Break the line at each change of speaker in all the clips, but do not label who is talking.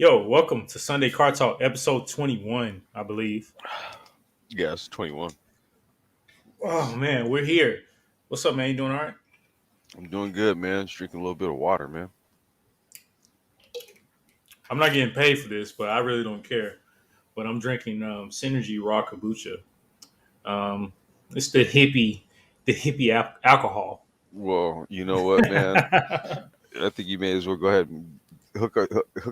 Yo, welcome to Sunday Car Talk, episode 21, I believe.
Yeah, it's 21.
Oh man, we're here. What's up, man? You doing all right?
I'm doing good, man. Just drinking a little bit of water, man.
I'm not getting paid for this, but I really don't care. But I'm drinking Synergy Raw Kombucha. Um, it's the hippie alcohol.
Well, you know what, man? I think you may as well go ahead and hook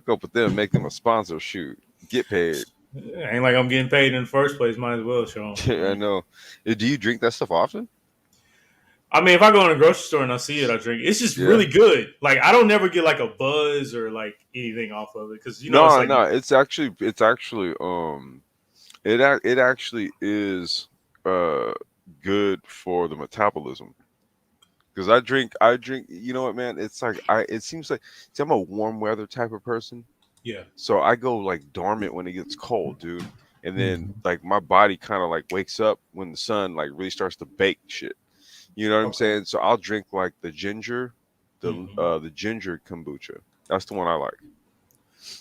up with them, make them a sponsor. Shoot, get paid.
Ain't like I'm getting paid in the first place. Might as well, Sean. I
I
mean,
know. Do you drink that stuff often?
if I go in a grocery store and I see it, I drink it. It's just
Yeah.
really good. Like I don't never get like a buzz or like anything off of it because it's
No,
like
no. It actually is uh good for the metabolism. Because I drink. You know what, man? It's like It seems like, see, I'm a warm weather type of person.
yeah.
So I go like dormant when it gets cold, dude. And then
Mhm.
like my body kind of like wakes up when the sun like really starts to bake shit. You know what I'm
Okay.
saying? So I'll drink like
Mhm.
the ginger kombucha. That's the one I like.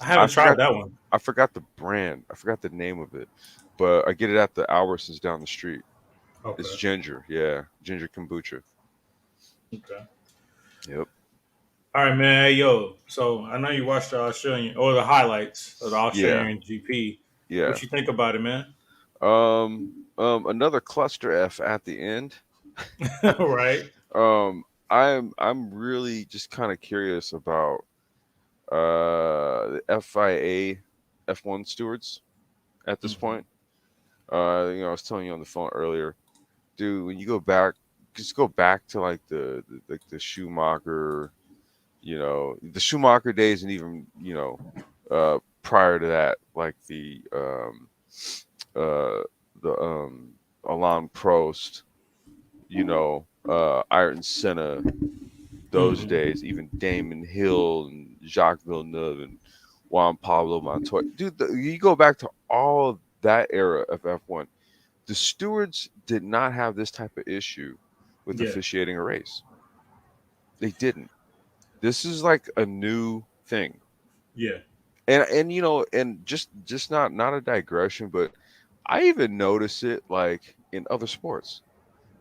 I
I
haven't tried
forgot
that one.
I forgot the brand. I forgot the name of it. But I get it at the Albertsons down the street. It's
Okay.
ginger, yeah. Ginger kombucha.
Okay.
Yep.
All right, man. Hey, yo. So I know you watched the Australian or the highlights of the
Yeah.
Australian GP.
Yeah.
What you think about it, man?
Another cluster F at the end.
Right.
I'm really just kind of curious about the FIA F1 stewards at this
Hmm.
point. I was telling you on the phone earlier, dude. When you go back, just go back to like the Schumacher, the Schumacher days, and even prior to that, like uh the Alain Prost, Ayrton Senna, those
Hmm.
days, even Damon Hill and Jacques Villeneuve and Juan Pablo Montoya. Dude, you go back to all of that era of F1. The stewards did not have this type of issue with
Yeah.
officiating a race. They didn't. This is like a new thing.
Yeah.
And just not a digression, but I even notice it like in other sports.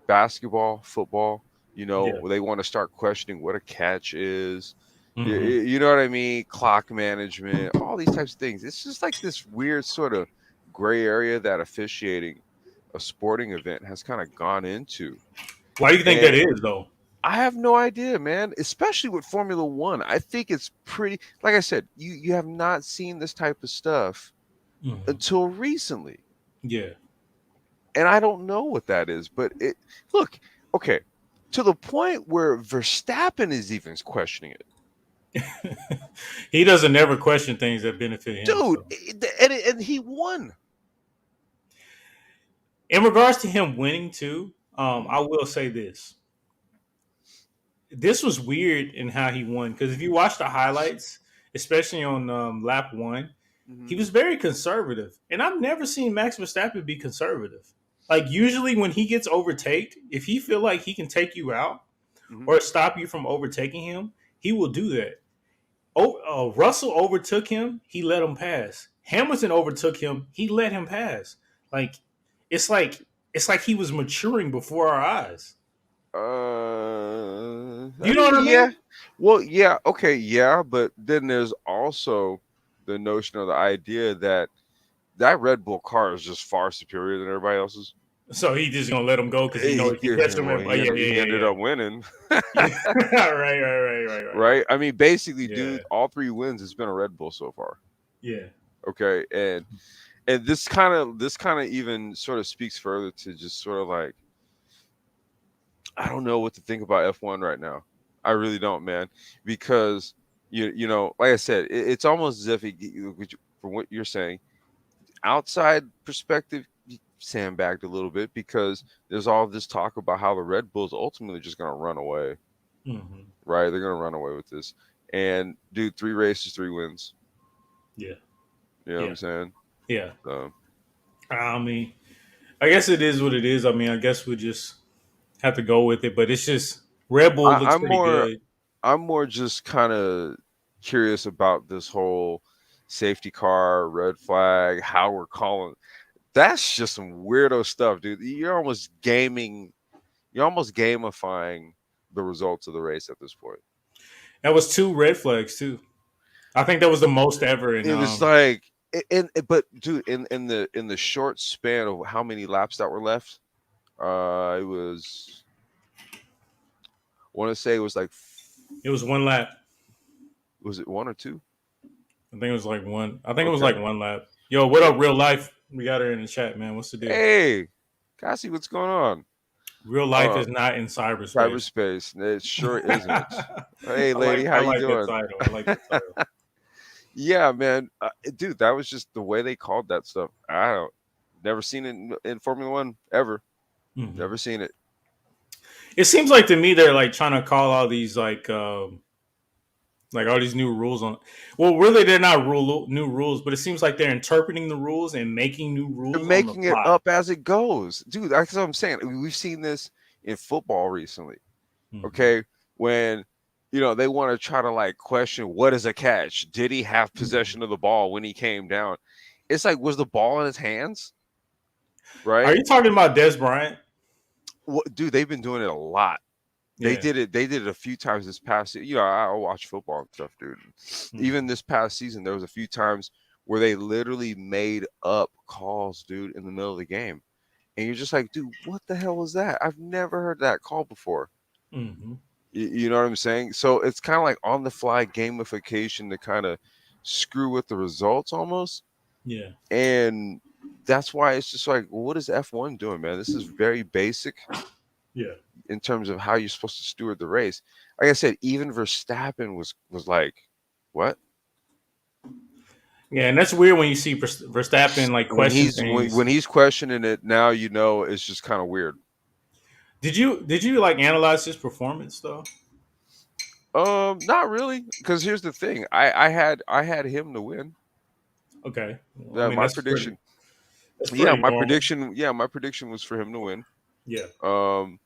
Basketball, football,
Yeah.
they want to start questioning what a catch is. You,
Hmm.
you know what I mean? Clock management, all these types of things. It's just like this weird sort of gray area that officiating a sporting event has kind of gone into.
Why do you think that
And
is, though?
I have no idea, man, especially with Formula One. I think it's pretty, like I said, you have not seen this type of stuff
Hmm.
until recently.
Yeah.
And I don't know what that is, but look, okay, to the point where Verstappen is even questioning it,
He doesn't ever question things that benefit him.
dude,
So,
and he won.
in regards to him winning too, I will say this: this was weird in how he won because if you watch the highlights, especially on lap one,
Hmm.
he was very conservative, and I've never seen Max Verstappen be conservative. Like usually when he gets overtaked, if he feel like he can take you out
Hmm.
or stop you from overtaking him, he will do that. Russell overtook him, he let him pass. Hamilton overtook him, he let him pass. Like it's like it's like he was maturing before our eyes. Do
I
you know
mean,
what I
yeah.
mean?
Well, yeah, okay, yeah, but then there's also the notion of the idea that that Red Bull car is just far superior than everybody else's.
So he just gonna let him go because he know he can catch him.
Well,
Oh yeah,
he
yeah,
ended
yeah,
up winning,
yeah. Right.
right? I mean, basically,
Yeah,
dude, all three wins has been a Red Bull so far.
yeah.
Okay, and this kind of even sort of speaks further to just sort of like, I don't know what to think about F1 right now. I really don't, man, because like I said, it's almost as if from what you're saying, outside perspective, he sandbagged a little bit because there's all this talk about how the Red Bulls ultimately just going to run away,
Hmm.
right? They're going to run away with this. And dude, 3 races, 3 wins.
Yeah,
You know what
yeah,
I'm saying?
yeah.
So
I mean, I guess it is what it is. I mean, I guess we just have to go with it. But it's just Red Bull
I,
looks
I'm
pretty
more
good.
I'm more just kind of curious about this whole. safety car, red flag, how we're calling. That's just some weirdo stuff, dude. You're almost gamifying the results of the race at this point.
That was 2 red flags too. I think that was the most ever in
It was like, but dude, in the short span of how many laps that were left, it was, I want to say it was like,
it was 1 lap.
was it one or two?
I think it was like one. I think it was
Okay.
like 1 lap. Yo, what
Eh,
up, real life? We got her in the chat, man. What's the deal?
Hey, Cassie, what's going on?
Real life
Uh,
is not in cyberspace.
Cyberspace. It sure isn't.
I
Hey, lady, how you
like that
doing?
title. I like that title.
Yeah, man, dude, that was just the way they called that stuff. I don't, never seen it in Formula One ever.
Mhm.
Never seen it.
It seems like to me they're like trying to call all these like all these new rules on. Well, really, they're not new rules, but it seems like they're interpreting the rules and making new
They're
rules on the
making it
fly.
up as it goes, dude. That's what I'm saying. We've seen this in football recently.
Hmm.
Okay, when they want to try to like question what is a catch. Did he have
Hmm.
possession of the ball when he came down? It's like, was the ball in his hands?
Are
Right?
you talking about Des Bryant?
What, dude? They've been doing it a lot. They
Yeah.
did it. They did it a few times this past. I watch football and stuff, dude. Even
Hmm.
this past season, there was a few times where they literally made up calls, dude, in the middle of the game, and you're just like, dude, what the hell was that? I've never heard that call before.
Hmm.
You know what I'm saying? So it's kind of like on the fly gamification to kind of screw with the results almost,
Yeah.
and that's why it's just like, well, what is F1 doing, man? This is very basic
Yeah.
in terms of how you're supposed to steward the race. Like I said, even Verstappen was like, "What?"
Yeah, and that's weird when you see Verstappen like
When
question
he's when,
things.
when he's questioning it now, it's just kind of weird.
Did you like analyze his performance though?
Not really, because here's the thing: I had him to win.
Okay, well, I
Yeah,
mean
my prediction.
that's pretty normal.
My prediction was for him to win.
Yeah,
Um,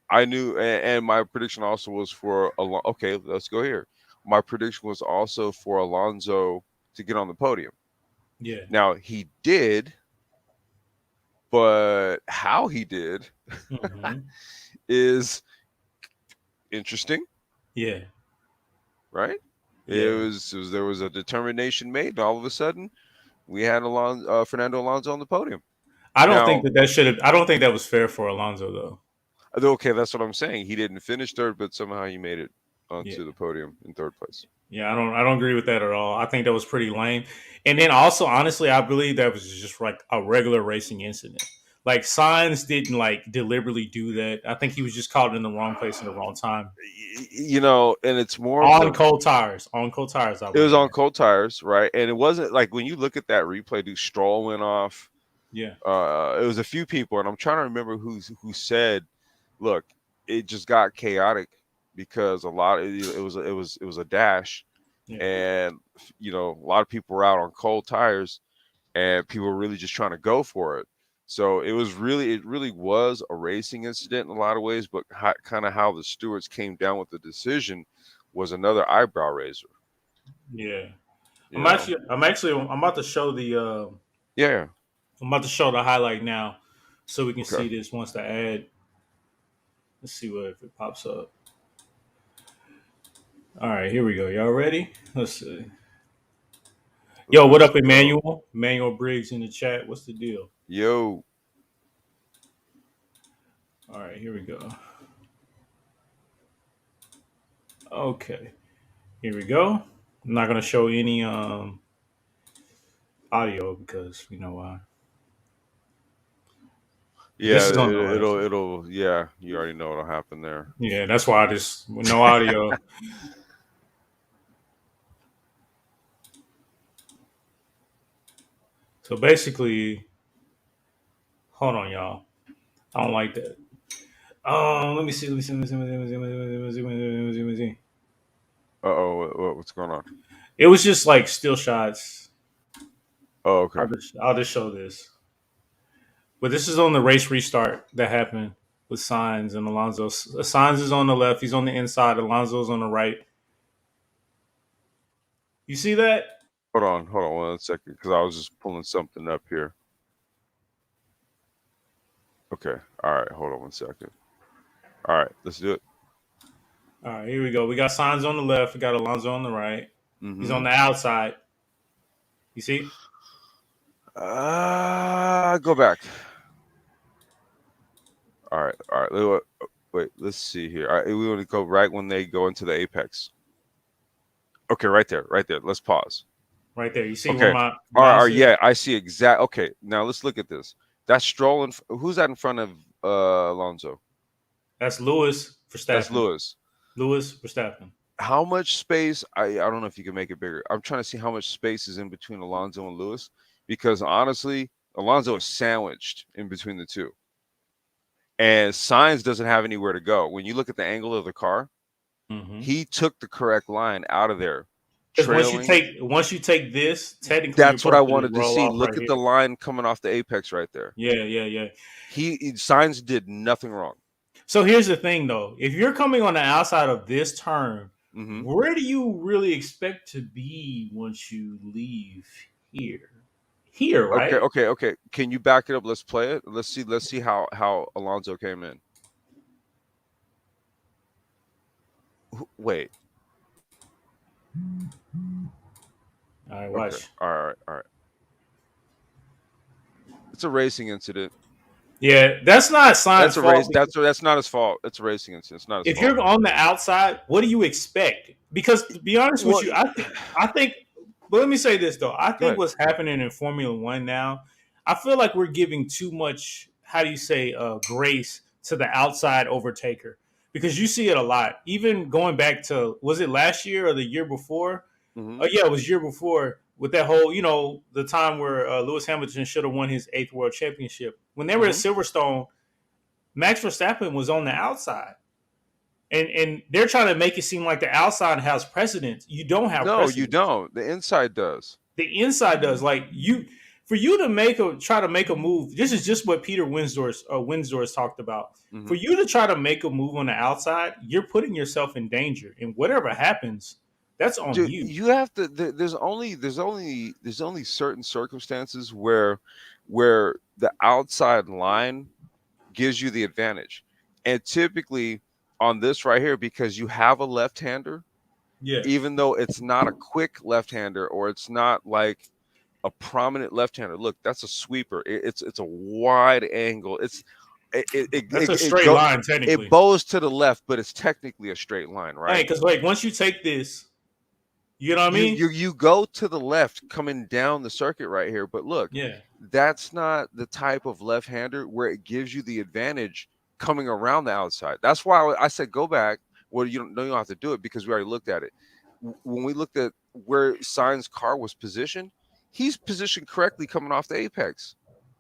I knew, and my prediction also was for okay, let's go here. My prediction was also for Alonso to get on the podium.
yeah,
Now he did, but how he did
hmm,
is interesting,
yeah,
right?
yeah.
There was a determination made, and all of a sudden we had Fernando Alonso on the podium.
I don't think
Now,
that should have. I don't think that was fair for Alonso though.
okay, that's what I'm saying. He didn't finish third, but somehow he made it
Yeah,
onto the podium in third place.
yeah. I don't agree with that at all. I think that was pretty lame. And then also, honestly, I believe that was just like a regular racing incident. Like Signs didn't like deliberately do that. I think he was just caught in the wrong place in the wrong time.
And it's more of
On
the
cold tires. On cold tires, I
it was
might
on
add.
cold tires, right? And it wasn't like when you look at that replay, dude, Stroll went off.
Yeah.
It was a few people, and I'm trying to remember who said, "Look, it just got chaotic because it was a dash,
Yeah.
and a lot of people were out on cold tires, and people were really just trying to go for it. So it really was a racing incident in a lot of ways, but kind of how the stewards came down with the decision was another eyebrow raiser.
Yeah.
You know,
I'm about to show
yeah,
I'm about to show the highlight now so we can
okay,
see this once the ad. Let's see what if it pops up. All right, here we go. Y'all ready? Let's see. Yo, what
let's
up,
go,
Emmanuel? Emmanuel Briggs in the chat. What's the deal?
yo,
All right, here we go. Okay, here we go. I'm not gonna show any audio because you know why.
yeah,
This is on the left.
yeah, you already know what'll happen there.
Yeah, that's why I just with no audio. So basically, hold on, y'all. I don't like that. Let me see. Let me see. Let me see. Let me see. Let me see. Let me see. Let me see. Let me see.
What's going on?
It was just like still shots.
Oh, okay,
I'll just show this. But this is on the race restart that happened with Signs and Alonso. Signs is on the left. He's on the inside. Alonso's on the right. You see that?
Hold on 1 second, because I was just pulling something up here. Okay, all right, hold on 1 second. All right, let's do it.
All right, here we go. We got Sainz on the left. We got Alonso on the right. He's
Mm-hmm.
on the outside. You see?
Go back. All right, all right. Wait, let's see here. All right, we want to go right when they go into the apex. Okay, right there, right there. Let's pause.
Right there. You see where
Okay.
my
All right, all
mouse
right,
is?
yeah, I see exact. Okay, now let's look at this. That's Stroll. Who's that in front of Alonso?
That's Lewis
That's
Verstappen.
Lewis.
Lewis Verstappen.
How much space? I don't know if you can make it bigger. I'm trying to see how much space is in between Alonso and Lewis, because honestly, Alonso is sandwiched in between the two, and Sainz doesn't have anywhere to go. When you look at the angle of the car,
Mm-hmm.
he took the correct line out of there,
Because
trailing.
once you take this, technically you're
That's what I
supposed to
wanted to
roll
see.
off
Look
right
at the
here.
line coming off the apex right there.
Yeah, yeah, yeah.
Sainz did nothing wrong.
So here's the thing, though. If you're coming on the outside of this turn,
Mm-hmm.
where do you really expect to be once you leave here? Here,
Okay,
right?
okay, okay. Can you back it up? Let's play it. Let's see how Alonso came in. Wait.
All right,
Okay.
watch.
All right. All right. It's a racing incident.
Yeah, that's not Sainz's
That's a race.
fault.
That's not his fault. It's a racing incident. It's not his
If
fault.
you're on the outside, what do you expect? Because to be honest with
Well,
you, I think. But let me say this though. I
go
think
ahead.
what's happening in Formula One now, I feel like we're giving too much. How do you say grace to the outside overtaker? Because you see it a lot. Even going back to was it last year or the year before?
Mm-hmm.
Oh yeah, it was year before with that whole the time where Lewis Hamilton should have won his 8th world championship. When they were at
Mm-hmm.
Silverstone, Max Verstappen was on the outside. And they're trying to make it seem like the outside has precedence. You don't have
No, you
precedence.
don't. The inside does.
The inside does. Like for you to try to make a move. This is just what Peter Windsors talked about.
Mm-hmm.
For you to try to make a move on the outside, you're putting yourself in danger, and whatever happens, that's on
Dude,
you.
you have to. There's only certain circumstances where the outside line gives you the advantage, and typically on this right here, because you have a left-hander,
Yeah,
even though it's not a quick left-hander or it's not like a prominent left-hander. Look, that's a sweeper. It's a wide angle.
that's a
It
straight
go
line
it
technically.
bows to the left, but it's technically a straight line,
Hey,
right?
because like once you take this, you know what I
You
mean?
you you go to the left coming down the circuit right here, but look,
Yeah.
that's not the type of left-hander where it gives you the advantage coming around the outside. That's why I said go back. Well, you don't have to do it because we already looked at it. When we looked at where Sainz's car was positioned, he's positioned correctly coming off the apex.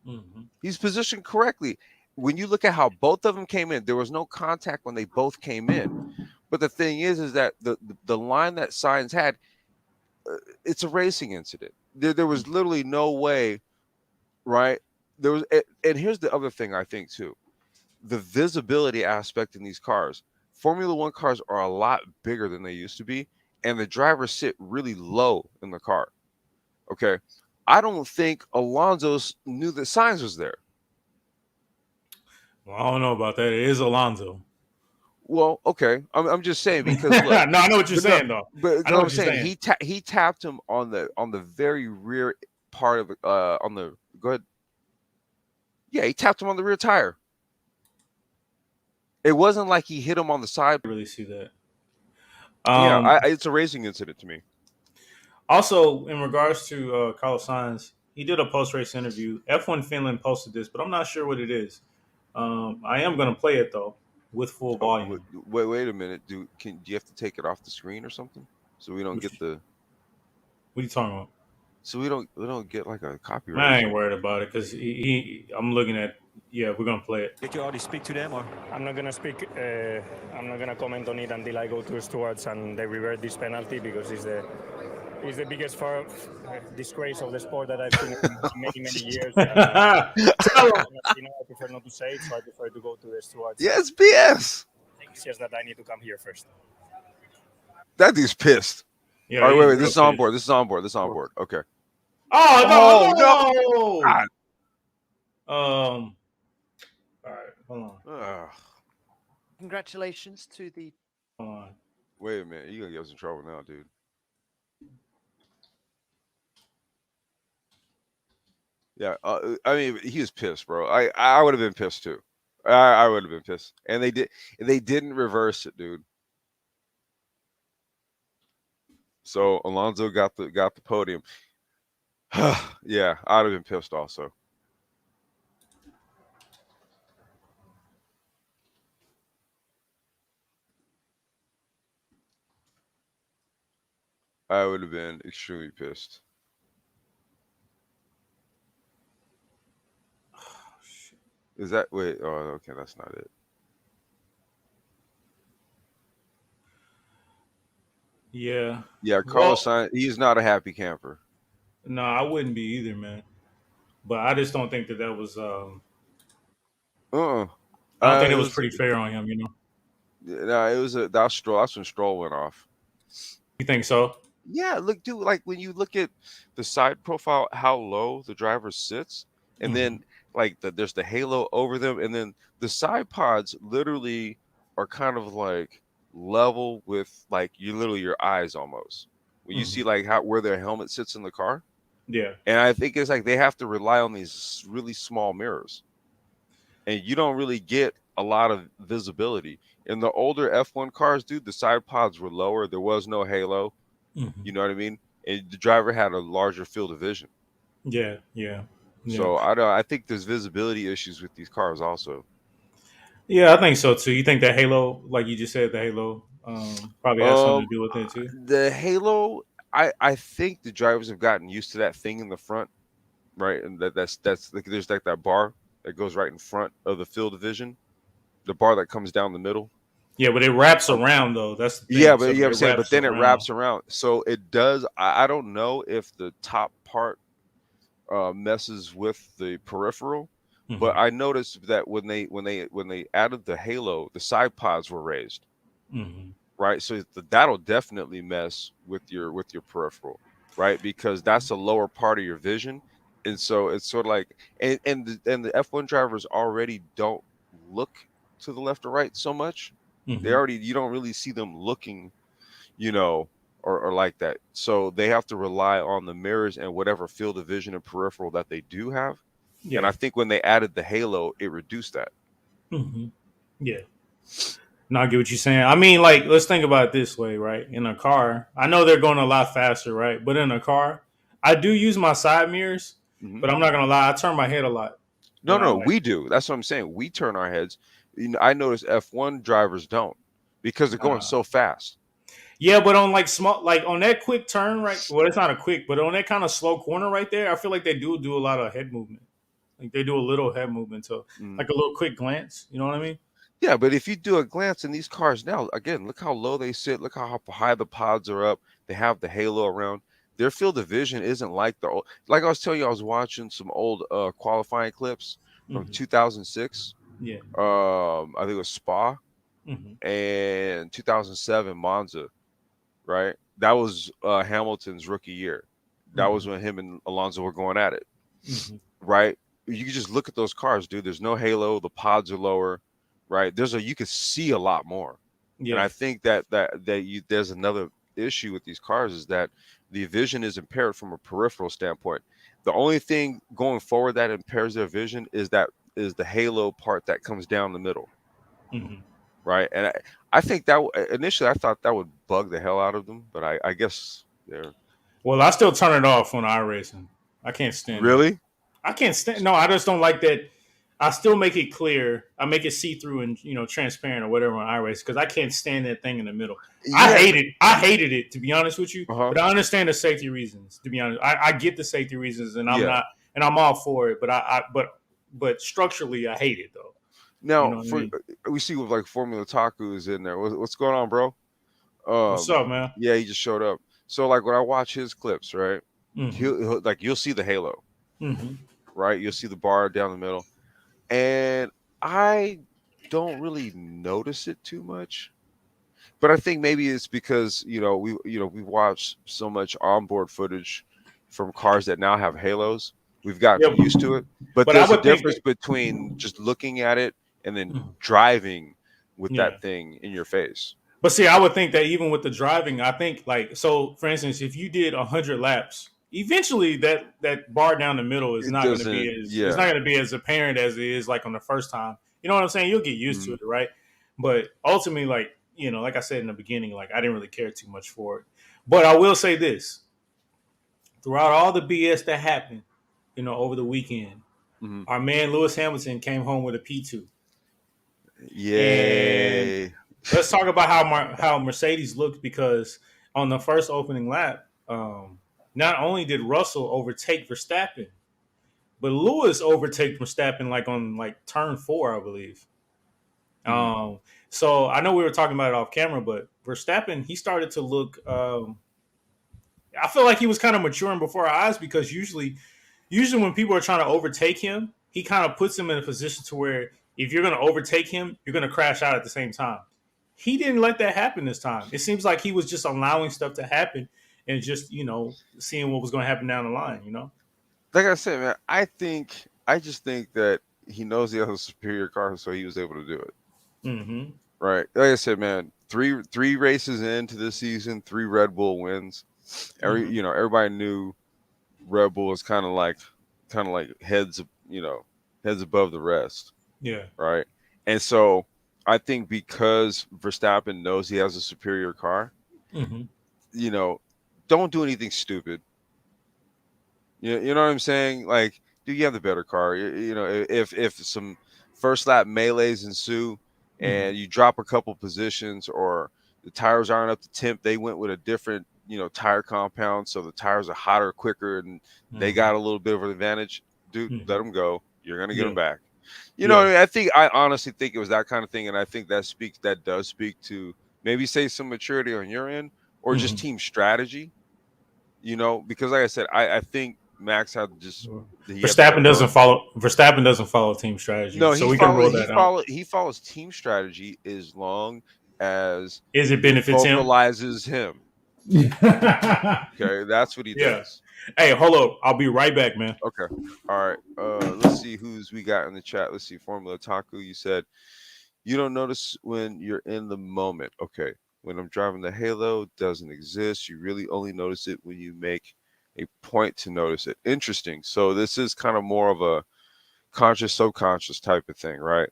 Mm-hmm.
He's positioned correctly. When you look at how both of them came in, there was no contact when they both came in. But the thing is that the line that Sainz had, it's a racing incident. There was literally no way, right? There was, and here's the other thing I think too, the visibility aspect in these cars. Formula One cars are a lot bigger than they used to be, and the drivers sit really low in the car. Okay, I don't think Alonso knew that Sainz was there.
Well, I don't know about that. It is Alonso.
Well, okay, I'm just saying
No,
because look,
I know what you're
but no,
saying though.
but
I know
I'm
what you're
saying
saying.
he tapped him on the very rear part of on the go ahead. Yeah, he tapped him on the rear tire. It wasn't like he hit him on the side.
I really see that.
Yeah,
Um,
it's a racing incident to me.
Also, in regards to Carlos Sainz, he did a post race interview. F1 Finland posted this, but I'm not sure what it is. I am going to play it though with full
Oh,
volume.
wait a minute. Do you have to take it off the screen or something so we don't
What
get the
are you talking about?
so we don't get like a copyright or
I ain't
something?
worried about it because I'm looking at. Yeah, we're gonna play it.
Did you already speak to them, or?
I'm not gonna speak. I'm not gonna comment on it until I go to stewards and they revert this penalty because it's the biggest disgrace of the sport that I've seen in many years.
Tell him.
I prefer not to say it, so I prefer to go to the stewards.
Yeah, it's BS.
It's just that I need to come here first.
That dude's pissed.
Yeah,
All right,
he's
wait. This
real
is on
pissed.
board. This is on board. This is on board. Okay. Oh no!
Oh
God.
no! All right, hold on.
Ugh.
Congratulations to the
Hold on.
Wait a minute. You gonna get us in trouble now, dude? Yeah. I mean, he was pissed, bro. I would have been pissed too. I would have been pissed, and they did. They didn't reverse it, dude. So Alonso got the podium. Yeah, I'd have been pissed also. I would have been extremely pissed. Is that wait? Oh, okay, that's not it.
Yeah.
Yeah, Carlos
Well,
Sainz. He's not a happy camper.
no, I wouldn't be either, man. But I just don't think that was.
Uh.
I don't think
It
it was
was.
pretty fair on him. You know.
No, it was that was Stroll. That's when Stroll went off.
You think so?
Yeah, look, dude. Like when you look at the side profile, how low the driver sits, and
Hmm.
then like there's the halo over them, and then the side pods literally are kind of like level with like your eyes almost. When you see
Hmm.
like how where their helmet sits in the car,
Yeah.
and I think it's like they have to rely on these really small mirrors, and you don't really get a lot of visibility. In the older F1 cars, dude, the side pods were lower. There was no halo.
Hmm.
You know what I mean? And the driver had a larger field of vision.
Yeah. Yeah. Yeah.
So I don't. I think there's visibility issues with these cars also.
Yeah, I think so too. You think that Halo, like you just said, the Halo probably has something to
Um,
do with it too?
the halo. I think the drivers have gotten used to that thing in the front, right? And that's like there's like that bar that goes right in front of the field of vision, the bar that comes down the middle.
Yeah, but it wraps
Um,
around though. That's the
Yeah,
thing.
but
So
you know what I'm
it
saying. But
wraps
then it
around.
wraps around, so it does. I don't know if the top part messes with the peripheral, but
Hmm.
I noticed that when they added the halo, the side pods were raised,
Hmm.
right? So that'll definitely mess with your peripheral, right? Because that's a lower part of your vision, and so it's sort of like and the F1 drivers already don't look to the left or right so much. They
Hmm.
already you don't really see them looking, you know, or like that. So they have to rely on the mirrors and whatever field of vision and peripheral that they do have. And I
Yeah.
think when they added the halo, it reduced that.
Hmm. Yeah. No, I get what you're saying. I mean, like, let's think about it this way, right? In a car, I know they're going a lot faster, right? But in a car, I do use my side mirrors,
Hmm.
but I'm not gonna lie, I turn my head a lot
No,
when I
no,
like.
we do. That's what I'm saying. We turn our heads. You know, I notice F1 drivers don't because they're going
Uh,
so fast.
yeah, but on like small, like on that quick turn, right? Well, it's not a quick, but on that kind of slow corner right there, I feel like they do a lot of head movement. Like they do a little head movement, so
Mm.
like a little quick glance. You know what I mean?
Yeah, but if you do a glance in these cars now, again, look how low they sit. Look how high the pods are up. They have the halo around. Their field of vision isn't like the old. Like I was telling you, I was watching some old qualifying clips from
Hmm.
2006.
Yeah.
I think it was Spa
Hmm.
and 2007 Monza. Right, that was Hamilton's rookie year. That was
Hmm.
when him and Alonso were going at it.
Hmm.
Right, you can just look at those cars, dude. There's no halo. The pods are lower. Right, you can see a lot more. And
Yeah.
I think there's another issue with these cars is that the vision is impaired from a peripheral standpoint. The only thing going forward that impairs their vision is the halo part that comes down the middle,
Hmm.
right? And I think that initially I thought that would bug the hell out of them, but I guess they're
Well, I still turn it off when I racing. I can't stand that.
really.
I can't stand. No, I just don't like that. I still make it clear. I make it see through and transparent or whatever on iRace because I can't stand that thing in the middle. I
Yeah.
hate it. I hated it to be honest with you.
Uh-huh.
But I understand the safety reasons. To be honest, I get the safety reasons, and I'm
Yeah.
not, and I'm all for it. But structurally, I hate it though. You
Now
know what I
for
mean?
we see with like Formula Taku is in there. What's going on, bro?
What's up, man?
Yeah, he just showed up. So like when I watch his clips, right?
Mm-hmm.
He'll like you'll see the halo,
Mm-hmm.
right? You'll see the bar down the middle, and I don't really notice it too much. But I think maybe it's because we watched so much onboard footage from cars that now have halos. We've gotten
Yeah,
used to it. But
but I
there's a
would think
difference
that,
between just looking at it and then
Mhm.
driving with
Yeah.
that thing in your face.
But see, I would think that even with the driving, I think like so. For instance, if you did 100 laps, eventually that bar down the middle is
It
not going to be
doesn't.
as it's not
Yeah.
going to be as apparent as it is like on the first time. You know what I'm saying? You'll get used to
Mhm.
it, right? But ultimately, like like I said in the beginning, like I didn't really care too much for it. But I will say this: throughout all the BS that happened, over the weekend,
Mhm.
our man Lewis Hamilton came home with a P2, and
Yay.
let's talk about how Mercedes looked because on the first opening lap, not only did Russell overtake Verstappen, but Lewis overtake Verstappen like on like turn 4, I believe.
Mhm.
Um, so I know we were talking about it off camera, but Verstappen he started to look. I feel like he was kind of maturing before our eyes because usually when people are trying to overtake him, he kind of puts him in a position to where if you're going to overtake him, you're going to crash out at the same time. He didn't let that happen this time. It seems like he was just allowing stuff to happen and just, seeing what was going to happen down the line.
Like I said, man, I just think that he knows he has a superior car, so he was able to do it.
Mm-hmm.
Right. Like I said, man, three races into this season, 3 Red Bull wins.
Mm-hmm.
Everybody knew Red Bull was kind of like heads above the rest,
Yeah.
right? And so I think because Verstappen knows he has a superior car,
Mm-hmm.
you know, don't do anything stupid. You know what I'm saying? Like, do you have the better car? If some first lap melees ensue
Mm-hmm.
and you drop a couple positions or the tires aren't up to temp, they went with a different tire compound, so the tires are hotter, quicker, and they
Mm-hmm.
got a little bit of an advantage. Dude, let
Mm-hmm.
them go. You're gonna get
Yeah.
them back.
Yeah.
I honestly think it was that kind of thing, and I think that does speak to maybe say some maturity on your end or just
Mm-hmm.
team strategy. Because like I said, I think Max had just he had the better.
Verstappen doesn't follow team strategy,
No,
so we can rule
he
that out.
he follows team strategy as long as
Is it
it
benefits him?
vocalizes him.
Yeah.
Okay, that's what he does.
Hey, hold up. I'll be right back, man.
Okay, all right. Let's see who's we got in the chat. Let's see, Formula Taku. You said you don't notice when you're in the moment. Okay, when I'm driving the Halo, doesn't exist. You really only notice it when you make a point to notice it. Interesting. So this is kind of more of a conscious subconscious type of thing, right?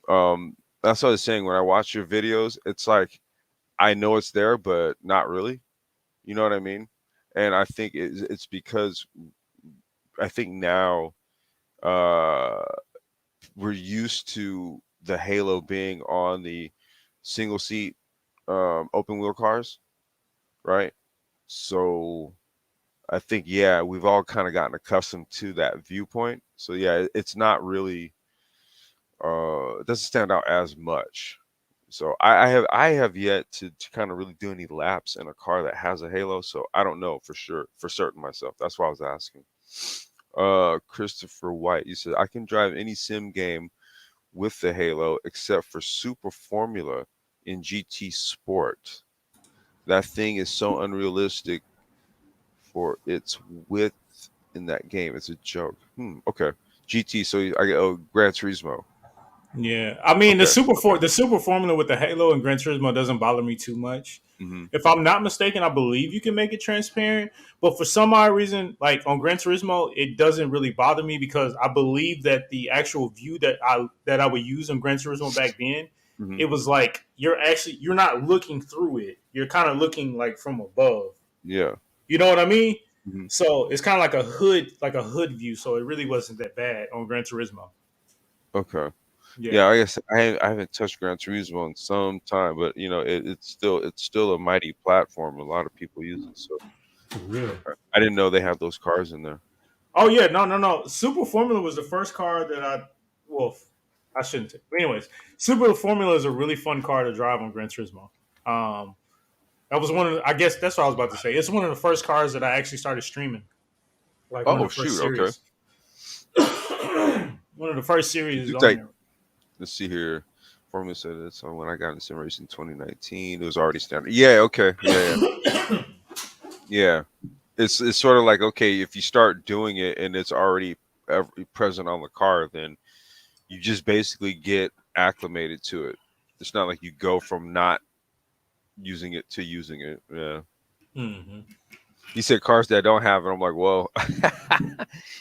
That's what I was saying. When I watch your videos, it's like I know it's there, but not really. You know what I mean? And I think it's because I think now uh we're used to the Halo being on the single seat open wheel cars, right? So I think, yeah, we've all kind of gotten accustomed to that viewpoint. So yeah, it's not really it doesn't stand out as much. So I have yet to kind of really do any laps in a car that has a halo. So I don't know for certain myself. That's why I was asking. Christopher White, you said I can drive any sim game with the halo except for Super Formula in GT Sport. That thing is so unrealistic for its width in that game. It's a joke. Okay. GT. So I get Gran Turismo.
Yeah, I mean
Okay. Okay.
the super formula with the Halo and Gran Turismo doesn't bother me too much.
hmm
If I'm not mistaken, I believe you can make it transparent. But for some odd reason, like on Gran Turismo, it doesn't really bother me because I believe that the actual view that I would use on Gran Turismo back then,
hmm
it was like you're not looking through it. You're kind of looking like from above.
Yeah.
You know what I mean?
hmm
So it's kind of like a hood view. So it really wasn't that bad on Gran Turismo.
Okay.
Yeah.
Yeah, I guess I haven't touched Gran Turismo in some time, but it's still a mighty platform. A lot of people use it, so
Really?
I didn't know they had those cars in there.
Oh yeah, no, no, no. Super Formula was the first car that well, I shouldn't take. But anyways, Super Formula is a really fun car to drive on Gran Turismo. Um, that was I guess that's what I was about to say. It's one of the first cars that I actually started streaming. Like one of
Oh
the first
shoot, okay.
series. One of the first
It
series
looks
on
like
there.
let's see here. Formula said it. So when I got into sim racing in 2019, it was already standard. Yeah. Okay. Yeah. It's sort of like, okay, if you start doing it and it's already present on the car, then you just basically get acclimated to it. It's not like you go from not using it to using it. Yeah.
Mm-hmm.
He said cars that don't have it. I'm like, well,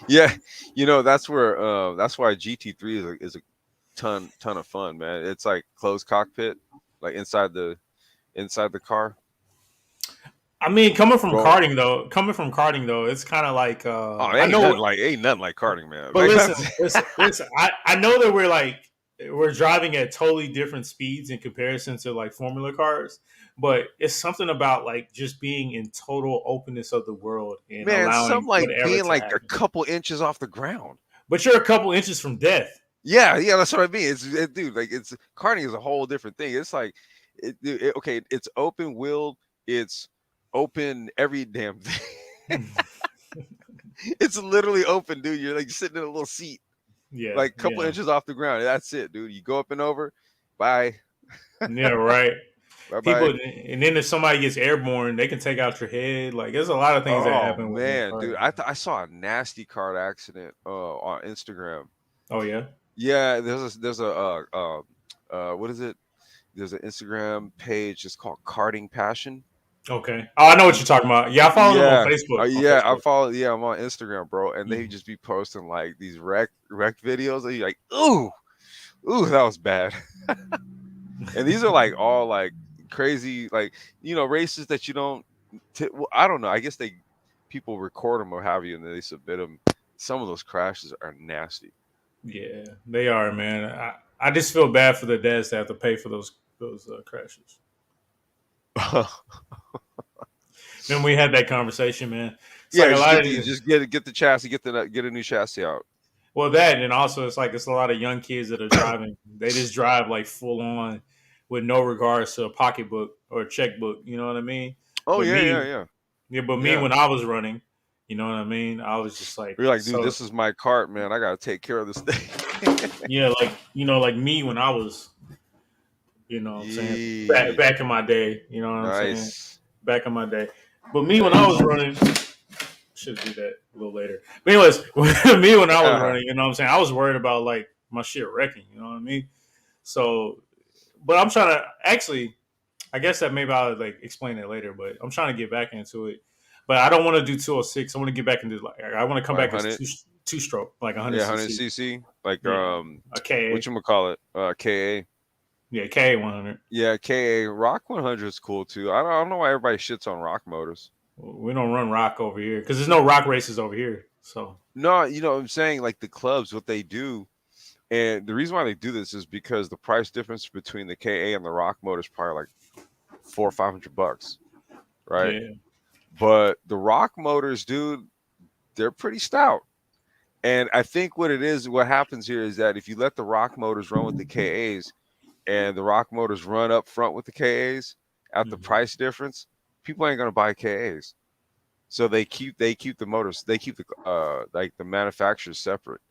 yeah, that's where that's why GT3 is a ton of fun, man. It's like closed cockpit, like inside the car.
I mean,
Roll.
coming from karting though, it's kind of like
Oh,
I know.
ain't nothing like karting, man.
But
Like
listen,
that's
listen. I know that we're driving at totally different speeds in comparison to like Formula cars, but it's something about like just being in total openness of the world and
man, some
allowing
like
whatever
being
to
like a
happen.
couple inches off the ground.
But you're a couple inches from death.
Yeah, that's what I mean. Dude, like it's karting is a whole different thing. It's like, okay, it's open wheeled, it's open every damn thing. It's literally open, dude. You're like sitting in a little seat,
Yeah,
like a couple inches off the ground. That's it, dude. You go up and over. Bye,
yeah, right.
bye,
People,
bye.
and then if somebody gets airborne, they can take out your head. Like there's a lot of things that
Oh
happen with
man,
cars.
dude, I saw a nasty car accident on Instagram.
Oh yeah.
Yeah, there's a what is it? There's an Instagram page. It's called Karting Passion.
Okay. Oh, I know what you're talking about. Yeah, I follow them on
Yeah,
Facebook. On
yeah, I
Facebook.
follow. Yeah, I'm on Instagram, bro, and they
Mhm.
just be posting like these wreck videos, and you're like, ooh, that was bad. And these are like all like crazy, like races that you don't. Well, I don't know. I guess people record them or have you, and then they submit them. Some of those crashes are nasty.
Yeah, they are, man. I just feel bad for the dads that have to pay for those crashes. Then we had that conversation, man. It's like
Yeah,
a
just
lot
get
of
the just get the chassis, get a new chassis out.
well that, and also it's a lot of young kids that are driving. They just drive like full on with no regards to a pocketbook or a checkbook. You know what I mean?
Oh
But
yeah,
me,
yeah,
yeah, but me
yeah.
when I was running, you know what I mean? I was just like
You're like, dude,
so
this is my cart, man. I gotta take care of this thing.
yeah, like like me when I was, what I'm saying,
Yeah,
back in my day, you know what I'm saying?
nice,
Back in my day. But me when I was
nice.
running, should do that a little later. But anyways, me when I was running, you know what I'm saying, I was worried about like my shit wrecking, you know what I mean? So, but I'm trying to actually, I guess that maybe I'll like explain it later. But I'm trying to get back into it. But I don't want to do 206. I want to get back into like I want to come
Like
back as
100,
two stroke, like 100
yeah, 100
cc.
cc, like
Yeah, a KA.
whatchamacallit, KA.
Yeah, KA 100.
Yeah, KA Rock 100 is cool too. I don't know why everybody shits on Rock motors.
We don't run rock over here because there's no rock races over here. So
No, what I'm saying, like the clubs, what they do, and the reason why they do this is because the price difference between the KA and the Rock motor is probably like $400 or $500, right?
yeah.
But the Rock motors, dude, they're pretty stout. And I think what happens here is that if you let the Rock motors run with the KAs and the Rock motors run up front with the KAs at the
Mhm.
price difference, people ain't gonna buy KAs. So they keep the motors, they keep the like the manufacturers separate.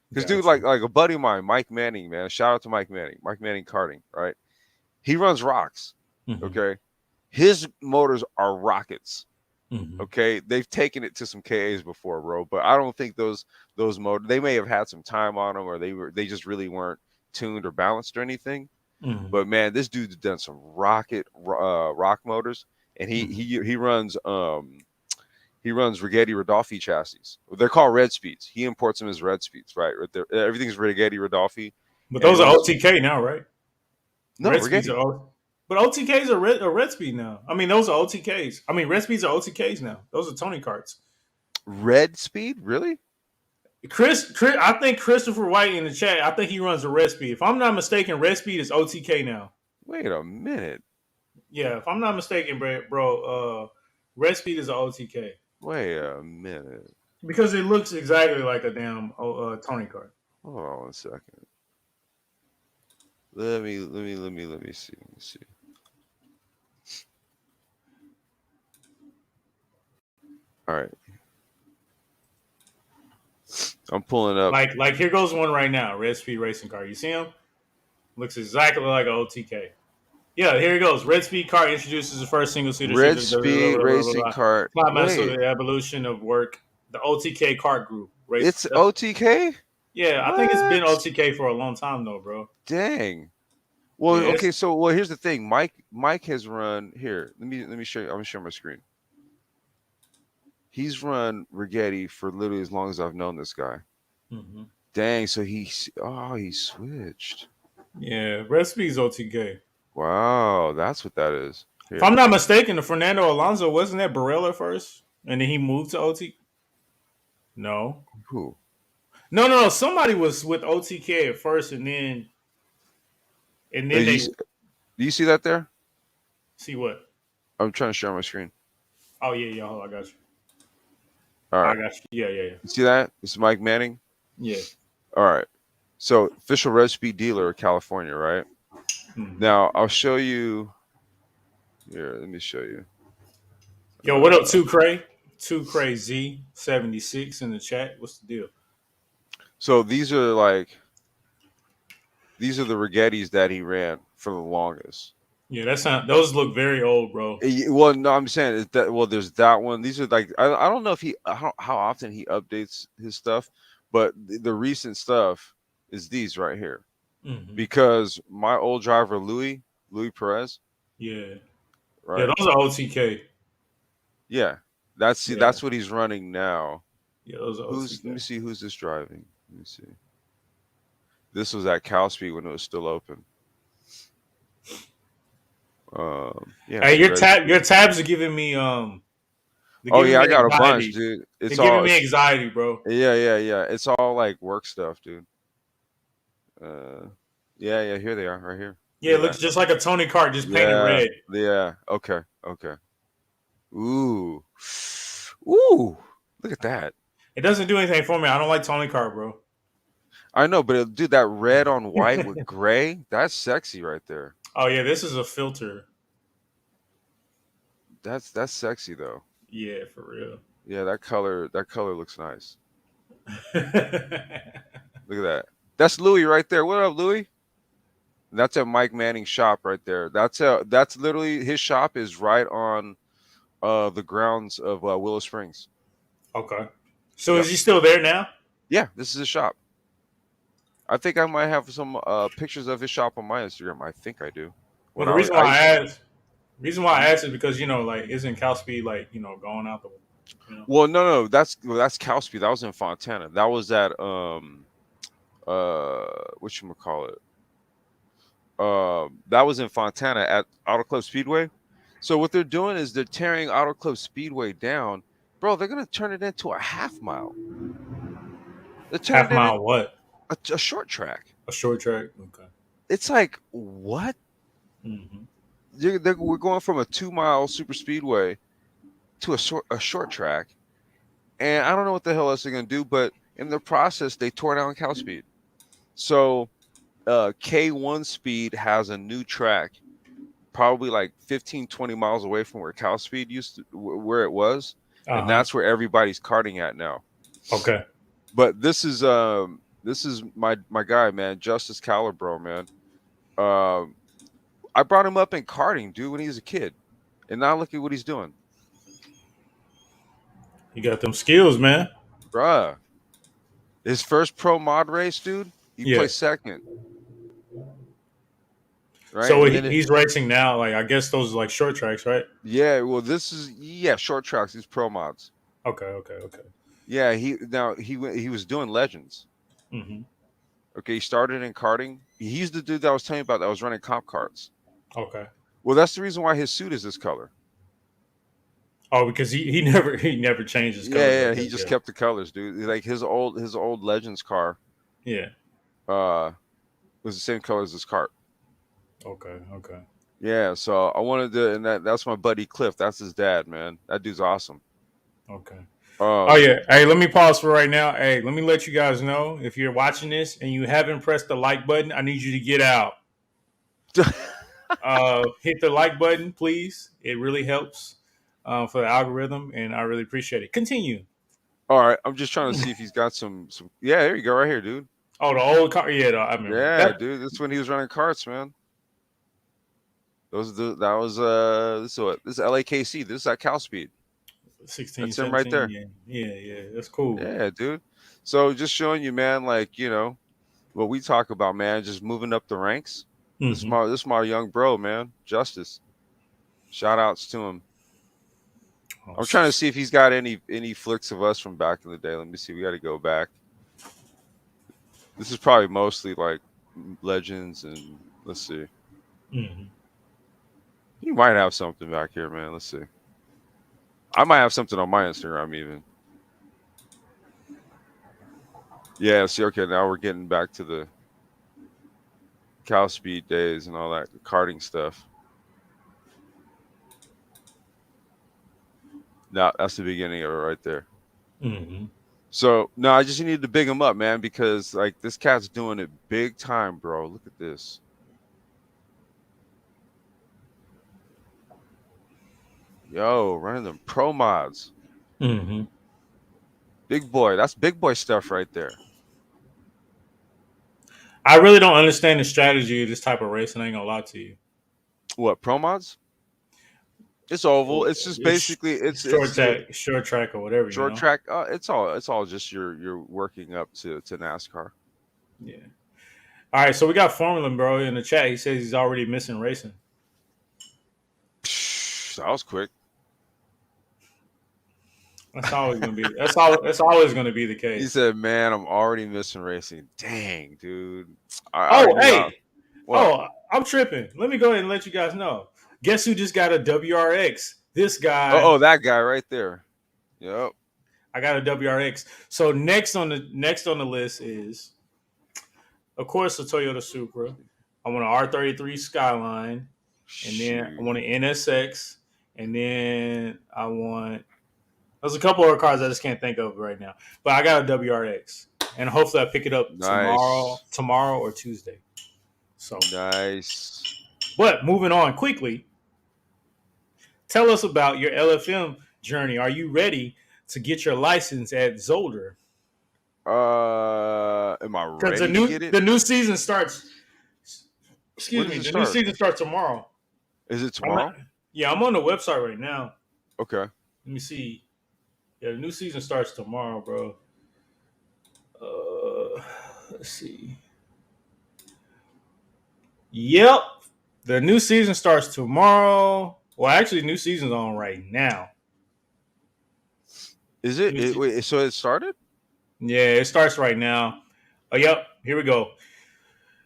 Because dude,
Gotcha.
like a buddy of mine, Mike Manning, man, shout out to Mike Manning karting, right? He runs rocks.
Hmm.
Okay. His motors are rockets.
Hmm.
Okay, they've taken it to some KAs before, bro, but I don't think those motors. They may have had some time on them, or they just really weren't tuned or balanced or anything.
Hmm.
But man, this dude's done some rock motors, and he runs Rigetti Rodolfi chassis. They're called Red Speeds. He imports them as Red Speeds, right? Right there, everything's Rigetti Rodolfi,
But
and he
those are
runs
OTK now, right?
no
Red speeds
Rigetti.
are but OTKs are red speed now. I mean, those are OTKs. I mean, red speeds are OTKs now. Those are Tony carts.
Red Speed, really?
Chris, I think Christopher White in the chat. I think he runs a red speed. If I'm not mistaken, red speed is OTK now.
Wait a minute.
Yeah, if I'm not mistaken, bro, red speed is a OTK
Wait a minute.
because it looks exactly like a damn Tony cart.
Hold on one second. Let me see. Let me see. All right. I'm pulling up.
Like here goes one right now, red speed racing car. You see him? Looks exactly like an OTK. Yeah, here he goes. Red Speed car introduces the first single seater
Red
shooter.
Speed Racing Kart.
Climax of
Wait,
the evolution of work. The OTK kart group race.
it's OTK?
Yeah, I think it's been
What?
OTK for a long time though, bro.
Dang. Well,
Yeah,
okay, so here's the thing. Mike has run here. Let me show you. I'm gonna share my screen. He's run Rigetti for literally as long as I've known this guy.
mm-hmm.
Dang, so he switched.
Yeah, Red Speed's OTK.
Wow, that's what that is.
If
Here.
I'm not mistaken, the Fernando Alonso wasn't that Barella first, and then he moved to OTK. No,
Who?
no. Somebody was with OTK at first, and then they
Do you see that there?
see what?
I'm trying to share my screen.
Oh yeah. Hold on, I got you.
All
I
right.
got you. Yeah.
You see that? This is Mike Manning.
Yeah.
All right. So official Red Speed dealer of California, right?
Mm-hmm.
Now I'll show you. Here, let me show you.
Yo, what up, 2Cray? 2Cray Z76 in the chat. What's the deal?
So these are the Rigettis that he ran for the longest.
Yeah, that's not. Those look very old, bro.
Well, no, I'm saying is that. Well, there's that one. These are like I don't know if how often he updates his stuff, but the recent stuff is these right here.
Mm-hmm.
Because my old driver Louis Perez.
Yeah.
Right.
Yeah, those are OTK.
Yeah, that's what he's running now.
Yeah, those are OTK.
Let me see who's this driving. Let me see. This was at Cal Speed when it was still open. Yeah.
Hey, your tabs are giving me
Oh yeah, I got
anxiety.
a bunch, dude.
They're giving me anxiety, bro.
Yeah. It's all like work stuff, dude. Yeah. Here they are, right here.
Yeah, it looks just like a Tony Kart, just painted red.
Yeah. Okay. Ooh. Look at that.
It doesn't do anything for me. I don't like Tony Kart, bro.
I know, but dude, that red on white with gray, that's sexy right there.
Oh yeah, this is a filter.
That's sexy though.
Yeah, for real.
Yeah, that color looks nice. Look at that. That's Louis right there. What up, Louis? That's at Mike Manning's shop right there. That's literally his shop is right on the grounds of Willow Springs.
Okay. So is he still there now?
Yeah, this is his shop. I think I might have some pictures of his shop on my Instagram. I think I do.
Well, the reason why I asked is because isn't Cal Speed going out the
Well, no, that's Cal Speed. That was in Fontana. That was at whatchamacallit? That was in Fontana at Auto Club Speedway. So what they're doing is they're tearing Auto Club Speedway down. Bro, they're gonna turn it into a half mile.
Half mile what?
A short track.
A short track? Okay.
It's like, what?
Mm-hmm.
We're going from a 2-mile super speedway to a short track. And I don't know what the hell else they're going to do, but in the process, they tore down Cal Speed. So K1 Speed has a new track, probably like 15, 20 miles away from where Cal Speed where it was. And that's where everybody's karting at now.
Okay.
But this is my guy, man, Justice Calibro, man. I brought him up in karting, dude, when he was a kid. And now look at what he's doing.
You got them skills, man.
Bruh. His first pro mod race, dude, he placed second. Right?
So he's racing now, like I guess those are like short tracks, right?
Yeah, well, this is short tracks, these pro mods.
Okay.
Yeah, he was doing legends.
Mm-hmm.
Okay, he started in karting. He's the dude that I was telling you about that was running comp karts.
Okay.
Well, that's the reason why his suit is this color.
Oh, because he never changed his color.
Yeah, he just kept the colors, dude. Like his old Legends car.
Yeah.
Was the same color as this kart.
Okay.
Yeah, so I wanted to, and that's my buddy Cliff. That's his dad, man. That dude's awesome.
Okay. Oh yeah. Hey, let me pause for right now. Hey, let me let you guys know if you're watching this and you haven't pressed the like button, I need you to get out. Hit the like button, please. It really helps for the algorithm, and I really appreciate it. Continue.
All right, I'm just trying to see if he's got some. Yeah, there you go, right here, dude.
Oh, the old car. Yeah, I remember
Yeah,
that.
dude, that's when he was running karts, man. This is LAKC. This is at Cal Speed.
16,
That's him right
17.
there.
Yeah. That's cool.
Yeah, dude. So just showing you, man, like, what we talk about, man, just moving up the ranks.
Hmm.
This is my young bro, man. Justice. Shout outs to him.
Oh,
I'm trying to see if he's got any flicks of us from back in the day. Let me see. We got to go back. This is probably mostly like legends, and let's see.
hmm.
You might have something back here, man. Let's see. I might have something on my Instagram even. Yeah, see, okay, now we're getting back to the Cal Speed days and all that karting stuff. Now that's the beginning of it right there.
Hmm.
So no, I just need to big him up, man, because like this cat's doing it big time, bro. Look at this. Yo, running them pro mods.
Hmm.
Big boy. That's big boy stuff right there.
I really don't understand the strategy of this type of racing. I ain't gonna lie to you.
What, pro mods? It's oval. It's just
It's
basically
short track or whatever, you
short
know.
track. It's all just you're working up to NASCAR.
Yeah. All right, so we got Formula bro in the chat. He says he's already missing racing.
That was quick.
That's always gonna be. That's always gonna be the
He
case.
said, "Man, I'm already missing racing." Dang, dude. I
Oh,
already knew
hey.
I, what?
Oh, I'm tripping. Let me go ahead and let you guys know. Guess who just got a WRX? This guy.
Oh, that guy right there. Yep.
I got a WRX. So next on the list is, of course, the Toyota Supra. I want an R33 Skyline, and then I
Shoot.
want an NSX, and then I want. There's a couple other cars I just can't think of right now, but I got a WRX, and hopefully I pick it up
Nice.
tomorrow or Tuesday. So,
Nice.
but moving on quickly, tell us about your LFM journey. Are you ready to get your license at Zolder?
Am I
Because
ready to get it?
the new season starts.
When
Excuse
does
me,
it
the new
start?
season starts tomorrow.
Is it tomorrow?
I'm on the website right now.
Okay.
Let me see. Yeah, the new season starts tomorrow, bro. Let's see. Yep, the new season starts tomorrow. Well, actually, new season's on right now.
Is
Let me see.
wait, so it started?
Yeah, it starts right now. Oh, yep. Here we go.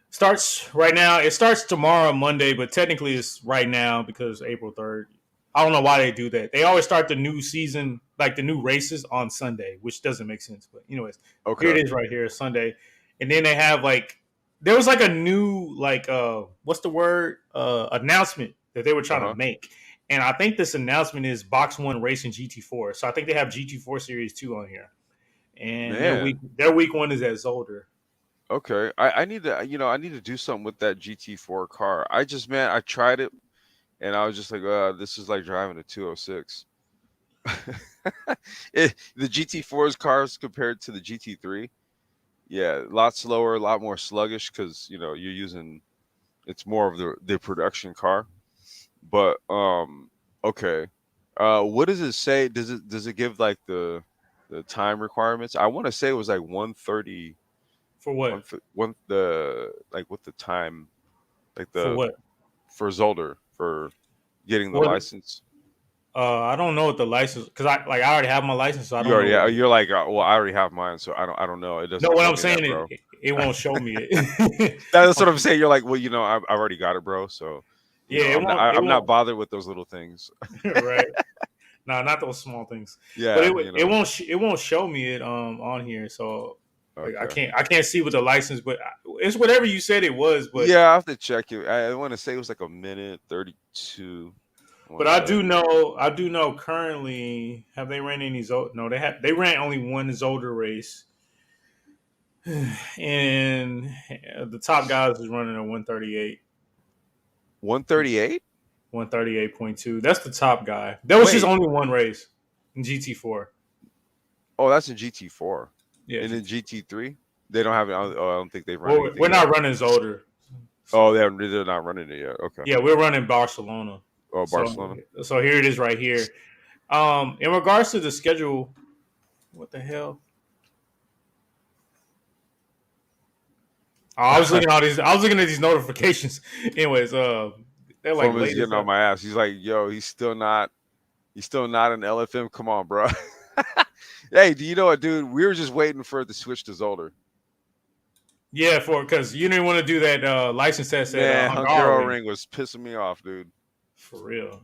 Starts right now. It starts tomorrow, Monday, but technically it's right now because April 3rd. I don't know why they do that. They always start the new season, like the new races, on Sunday, which doesn't make sense. But anyways, here it
Okay.
is right here, Sunday, and then they have like there was like a new like what's the word announcement that they were trying to
Uh-huh.
make, and I think this announcement is Box One Racing GT4. So I think they have GT4 Series 2 on here, and
Man.
their week one is at Zolder.
Okay. I need to I need to do something with that GT4 car. I tried it and I was just like, this is like driving a 206. The GT4's cars compared to the GT3, yeah, a lot slower, a lot more sluggish because you're using it's more of the production car. But okay, what does it say? Does it give like the time requirements? I want to say it was like 130,
For what?
the like with the time, like
For
the
what?
for Zolder for getting the
What?
license.
I don't know what the license because I already have my license, so I
You
don't know
already,
what.
you're like, well, I already have mine, so I don't know. It
No,
doesn't
what
tell
I'm
me
saying
that, bro.
is it won't show me it.
That's what I'm saying. You're like, well, I've already got it, bro. So,
Yeah, it
I'm not
won't. It
I'm not
won't.
bothered with those little things.
Right? No, not those small things. But
Yeah,
it won't show me it on here. So like
Okay.
I can't see with the license, but it's whatever you said it was.
Yeah, I have to check it. I want to say it was like a minute 32. I want
But
to say.
I do know currently have they ran any Zolder? No, they ran only one Zolder race. And the top guys is running a 138.
138?
138.2. That's the top guy. That was just
Wait.
only one race in GT4.
Oh, that's in GT4.
Yeah,
And in
GT.
GT3? They don't have it. I don't think they've run
We're
anything
not
yet.
running Zolder.
Oh,
So,
they're not running it yet. Okay.
yeah, we're running Barcelona.
Oh,
So
Barcelona.
so here it is right here. In regards to the schedule, what the hell? Oh, I was looking at all these. I was looking at these notifications. Anyways, they're like
From is
late as
getting on
hell.
my ass. He's like, yo, he's still not an LFM. Come on, bro. Hey, do you know what, dude? We were just waiting for it to switch to Zolder.
Yeah, because you didn't want to do that license test at
Man,
Hungary.
Ring was pissing me off, dude.
For real.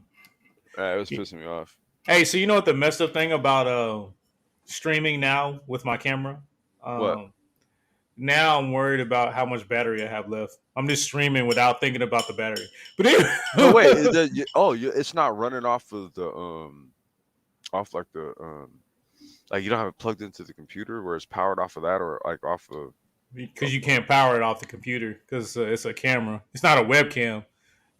It was pissing me off.
Hey, so you know what the messed up thing about streaming now with my camera?
What?
Now I'm worried about how much battery I have left. I'm just streaming without thinking about the battery. But anyway,
No, wait. It's not running off of the off like the like you don't have it plugged into the computer where it's powered off of that or like off of.
because you can't power it off the computer because it's a camera. It's not a webcam.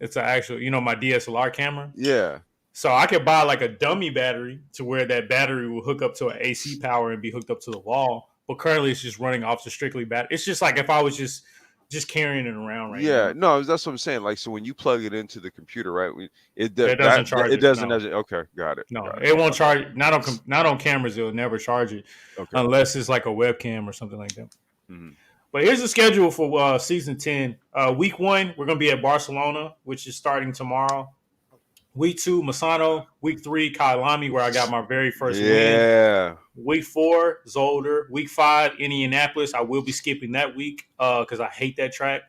It's an actual, my DSLR camera.
Yeah.
So I could buy like a dummy battery to where that battery will hook up to an AC power and be hooked up to the wall. But currently, it's just running off the strictly battery. It's just like if I was just carrying it around right
Yeah,
now.
no, that's what I'm saying. Like, so when you plug it into the computer, right?
It doesn't charge
it doesn't.
No.
Okay, got it.
No,
got
it won't charge. Not on cameras. It'll never charge it unless it's like a webcam or something like that.
Mm-hmm.
But here's the schedule for season 10. Week 1, we're going to be at Barcelona, which is starting tomorrow. Week 2, Masano. Week 3, Kailami, where I got my very first win.
Yeah.
Week 4, Zolder. Week 5, Indianapolis. I will be skipping that week because I hate that track.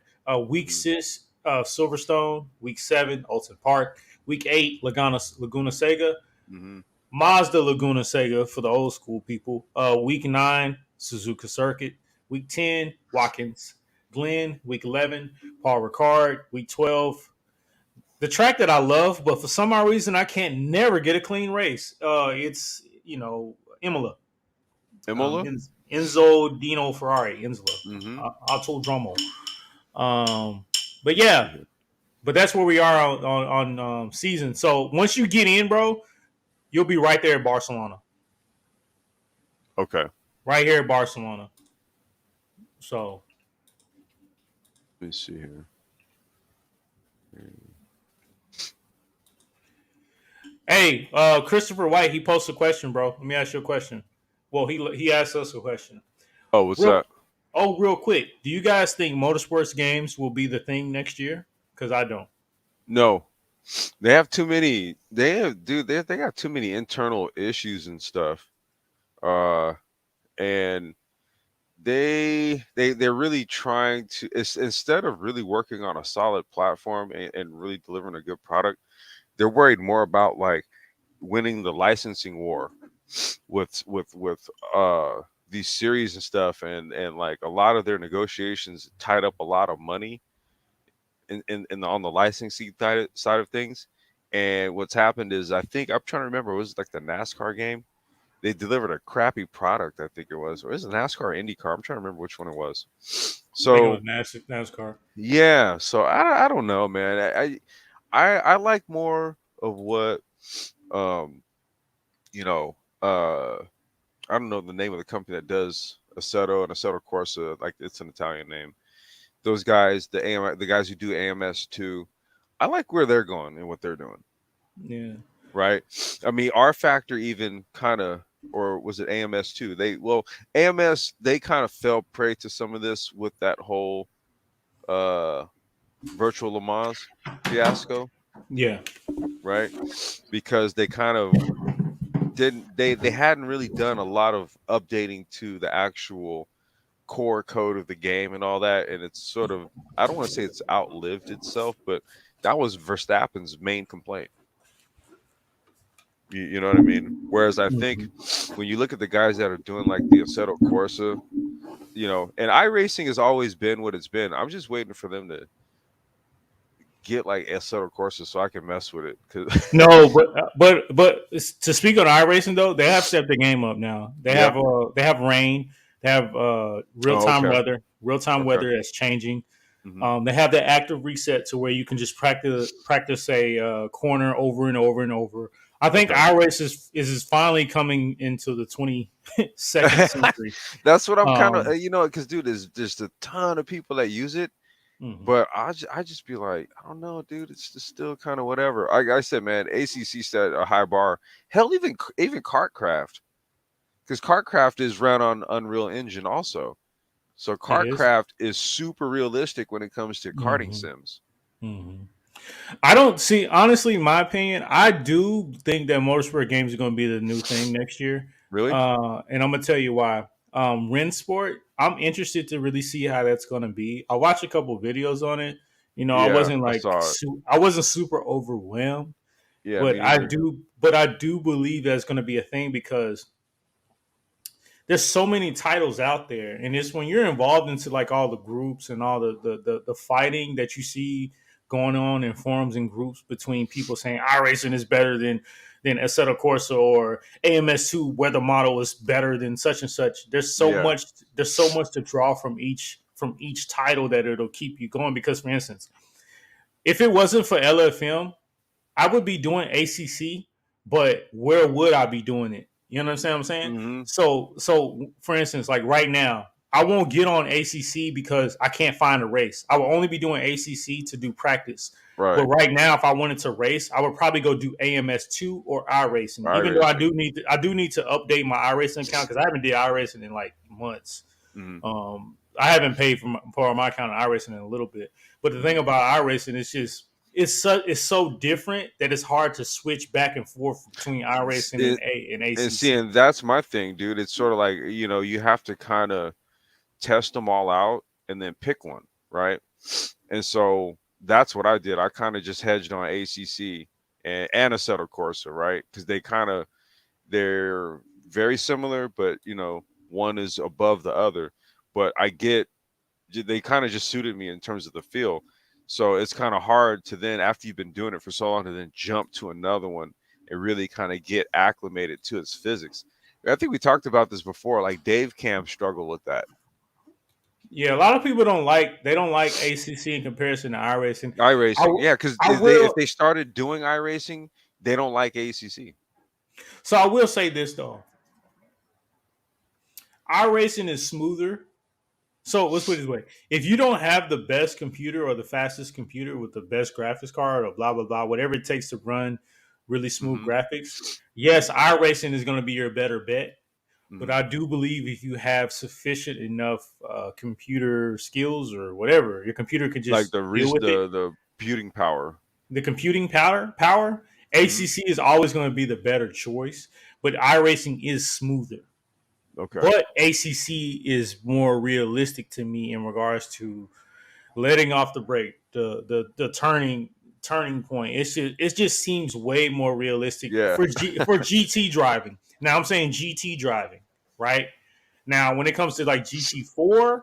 Week 6, Silverstone. Week 7, Alton Park. Week 8, Laguna Seca.
Mm-hmm.
Mazda Laguna Sega for the old school people. Week 9, Suzuka Circuit. Week 10, Watkins Glen. Week 11, Paul Ricard. Week 12, the track that I love, but for some odd reason I can't never get a clean race. It's Imola.
Imola.
Enzo Dino Ferrari. Enzo.
Mm-hmm.
Autodromo. But yeah, but that's where we are on season. So once you get in, bro, you'll be right there at Barcelona.
Okay.
Right here at Barcelona. So
let me see here.
Hey, Christopher White, he posted a question, bro. Let me ask you a question. Well, he asked us a question.
Oh, what's that?
Oh, real quick. Do you guys think motorsports games will be the thing next year? Because I don't.
No. They have too many. They got too many internal issues and stuff. And they're really trying to, instead of really working on a solid platform and really delivering a good product, they're worried more about like winning the licensing war with these series and stuff, and like a lot of their negotiations tied up a lot of money on the licensing side of things. And what's happened is, I think I'm trying to remember, it was like the NASCAR game. They delivered a crappy product, I think it was, or is it NASCAR or IndyCar? I'm trying to remember which one it was. So
I think it was NASCAR.
Yeah, so I don't know, man. I like more of what I don't know the name of the company that does Assetto and Assetto Corsa, like it's an Italian name. Those guys, the guys who do AMS2, I like where they're going and what they're doing.
Yeah.
Right. I mean, R Factor even kind of, or was it AMS2? AMS, they kind of fell prey to some of this with that whole virtual Le Mans fiasco.
Yeah.
Right. Because they kind of they hadn't really done a lot of updating to the actual core code of the game and all that, and it's sort of, I don't want to say it's outlived itself, but that was Verstappen's main complaint. You know what I mean? Whereas I think when you look at the guys that are doing like the Assetto Corsa, and iRacing has always been what it's been. I'm just waiting for them to get like Assetto Corsa so I can mess with it.
No, but to speak on iRacing though, they have stepped the game up now. They have rain, they have real time weather. Real time weather that's changing. Mm-hmm. They have the active reset to where you can just practice a corner over and over and over. I think
Okay.
iRace is finally coming into the 22nd century.
That's what I'm kind of,
Um,
because dude, there's just a ton of people that use it,
mhm.
but I just be like, I don't know, dude, it's just still kind of whatever. Like I said, man, ACC set a high bar. Hell, even Kartcraft, because Kartcraft is run on Unreal Engine also. So
It is.
Kartcraft is super realistic when it comes to karting
Mhm.
sims.
Mhm. I don't see, honestly, my opinion, I do think that motorsport games are going to be the new thing next year.
Really?
And I'm going to tell you why. Ren Sport, I'm interested to really see how that's going to be. I watched a couple videos on it. I
Yeah,
wasn't
I
like
saw it.
I wasn't super overwhelmed,
Yeah,
but
me neither.
I do believe that's going to be a thing because there's so many titles out there, and it's when you're involved into like all the groups and all the fighting that you see going on in forums and groups between people saying iRacing is better than Assetto Corsa or AMS2 where the model is better than such and such.
Yeah.
There's so much to draw from each title that it'll keep you going. Because for instance, if it wasn't for LFM, I would be doing ACC, but where would I be doing it? You understand what I'm saying?
Hmm.
So for instance, like right now, I won't get on ACC because I can't find a race. I will only be doing ACC to do practice. But
Right.
right now, if I wanted to race, I would probably go do AMS2 or iRacing. Even though
iRacing.
I do need to update my iRacing account because I haven't did iRacing in like months.
Hmm.
I haven't paid for my account of iRacing in a little bit. But the thing about iRacing is just it's so different that it's hard to switch back and forth between iRacing and
And see,
ACC.
and that's my thing, dude. It's sort of like, you have to kind of test them all out and then pick one, right? And so that's what I did. I kind of just hedged on ACC and Assetto Corsa, right? Because they're very similar, but one is above the other. But they kind of just suited me in terms of the feel. So it's kind of hard to then, after you've been doing it for so long, to then jump to another one and really kind of get acclimated to its physics. I think we talked about this before. Like Dave Cam struggled with that.
Yeah, a lot of people don't like ACC in comparison to iRacing. I,
iRacing, yeah, because
I
if
will
they started doing iRacing, they don't like ACC.
so I will say this though. iRacing is smoother. So let's put it this way: if you don't have the best computer or the fastest computer with the best graphics card or blah blah blah, whatever it takes to run really smooth
Hmm.
graphics, yes, iRacing is going to be your better bet. But
Hmm.
I do believe if you have sufficient enough computer skills or whatever, your computer can
Like
just deal with it.
the computing power.
The computing power,
Hmm.
ACC is always going to be the better choice. But iRacing is smoother.
Okay.
But ACC is more realistic to me in regards to letting off the brake, the turning point. It just seems way more realistic
Yeah.
for GT driving. Now I'm saying GT driving, right? Now when it comes to like GT4,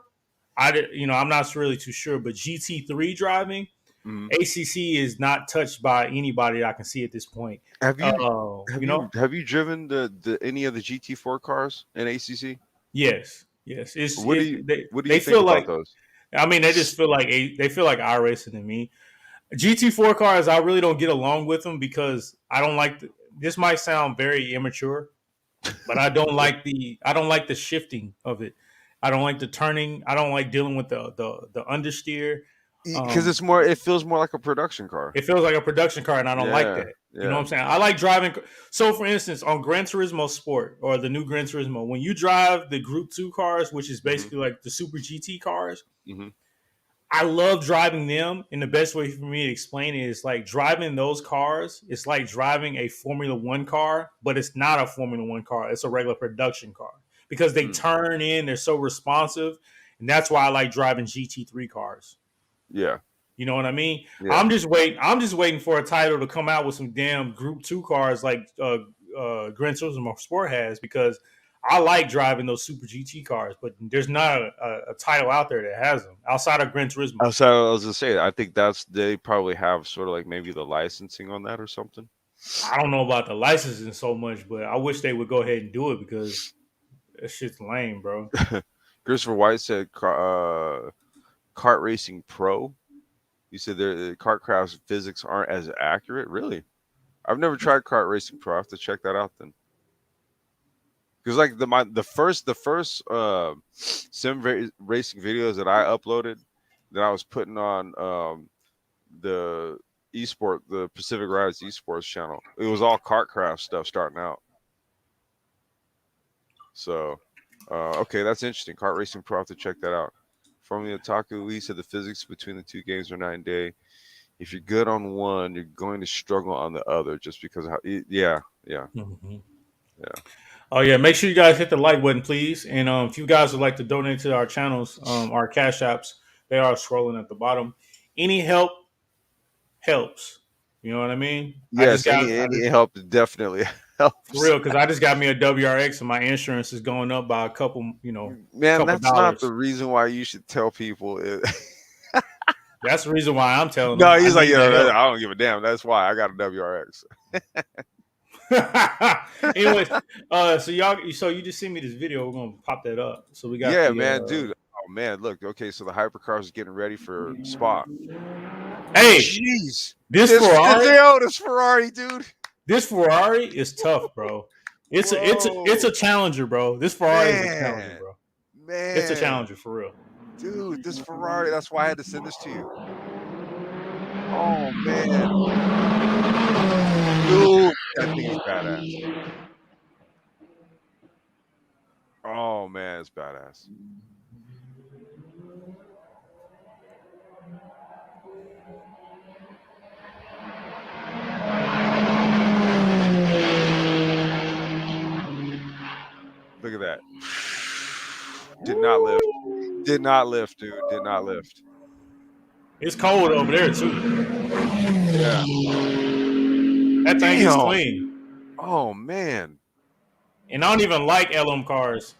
I'm not really too sure, but GT3 driving,
Hmm.
ACC is not touched by anybody that I can see at this point.
Have you have
You
you
know,
have you driven the any of the GT4 cars in ACC?
yes,
What do you what do you
they
think
feel
about
like.
those?
I mean, they just feel like they feel like iRacing to me. GT4 cars, I really don't get along with them because I don't like. This might sound very immature, but I don't like the shifting of it. I don't like the turning. I don't like dealing with the understeer.
Because
Um,
it feels more like a production car.
it feels like a production car, and I don't like
Yeah,
that. You know what
yeah.
I'm saying? I like driving. So, for instance, on Gran Turismo Sport or the new Gran Turismo, when you drive the Group 2 cars, which is
Hmm.
basically like the Super GT cars,
Hmm.
I love driving them. And the best way for me to explain it is like driving those cars. It's like driving a Formula One car, but it's not a Formula One car. It's a regular production car because they
Mm.
turn in. They're so responsive, and that's why I like driving GT3 cars.
Yeah,
You know what I mean?
yeah.
I'm just waiting for a title to come out with some damn Group 2 cars like Gran Turismo Sport has because I like driving those Super GT cars, but there's not a title out there that has them outside of Gran Turismo.
So I was gonna say, I think they probably have sort of like maybe the licensing on that or something.
I don't know about the licensing so much, but I wish they would go ahead and do it because that shit's lame, bro.
Christopher White said, "Kart Racing Pro." You said the Kartcraft's physics aren't as accurate, really? I've never tried Kart Racing Pro. I have to check that out then. Because like the first racing videos that I uploaded that I was putting on the the Pacific Riders esports channel, it was all kartcraft stuff starting out. So okay, that's interesting. Kart Racing Pro, I have to check that out. From the Otaku, he said the physics between the two games are night and day. If you're good on one, you're going to struggle on the other just because of how. Yeah.
Mm-hmm.
Yeah.
Oh yeah, make sure you guys hit the like button, please. And if you guys would like to donate to our channels, our cash apps, they are scrolling at the bottom. Any help helps. You know what I mean?
Yes, any help definitely
For
helps.
real, because I just got me a WRX and my insurance is going up by a couple,
Man,
couple
that's not the
dollars.
reason why you should tell people.
That's the reason why I'm telling
No,
them. I
he's like,
need that help.
I don't give a damn. That's why I got a WRX.
Anyways, so you just sent me this video. We're gonna pop that up. So we got
Yeah,
the
man, dude. Oh man, look. Okay, so the hypercars is getting ready for Spa.
Hey,
jeez,
this Ferrari,
this Ferrari, dude.
This Ferrari is tough, bro. It's a challenger, bro. This Ferrari is a challenger, bro.
Man,
it's a challenger for real,
dude. This Ferrari. That's why I had to send this to you. Oh man, dude, that thing is badass. Oh man, it's badass. Look at that. Did not lift. Did not lift, dude. Did not lift.
It's cold over there too.
Yeah.
That thing is clean.
Oh man.
And I don't even like LM cars.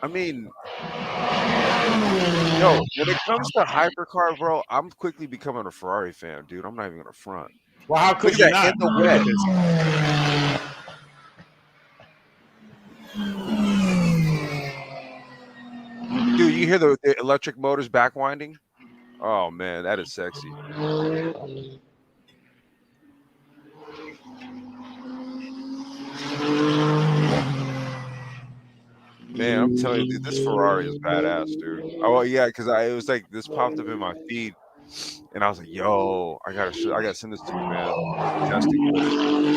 I mean, yo, when it comes to hypercar, bro, I'm quickly becoming a Ferrari fan, dude. I'm not even gonna front.
Well, how could you not?
In the wet. Dude, you hear the electric motors back winding? Oh man, that is sexy. Man, I'm telling you, dude, this Ferrari is badass, dude. Oh yeah, because it was like this popped up in my feed, and I was like, "Yo, I gotta send this to you, man." Testing footage.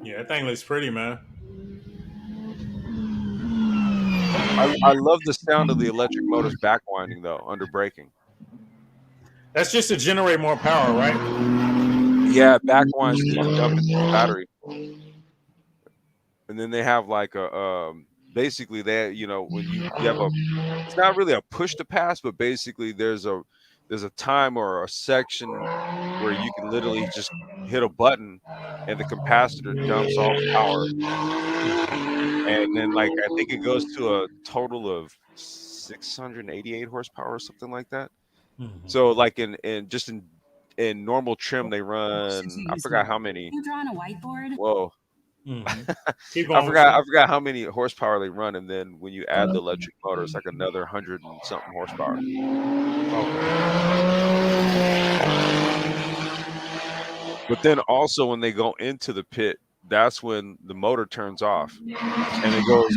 Yeah, that thing looks pretty, man.
I love the sound of the electric motors back winding though, under braking.
That's just to generate more power, right?
Yeah, back winds to dump into the battery. And then they have like a basically they when you have it's not really a push to pass, but basically there's a time or a section where you can literally just hit a button and the capacitor dumps all the power. And then like I think it goes to a total of 688 horsepower or something like that.
Mm-hmm.
So like in normal trim they run, I forgot how many.
You draw on a whiteboard?
Whoa.
Mm-hmm.
I forgot how many horsepower they run, and then when you add the electric motor, it's like another 100 and something horsepower. But then also when they go into the pit, that's when the motor turns off, and it goes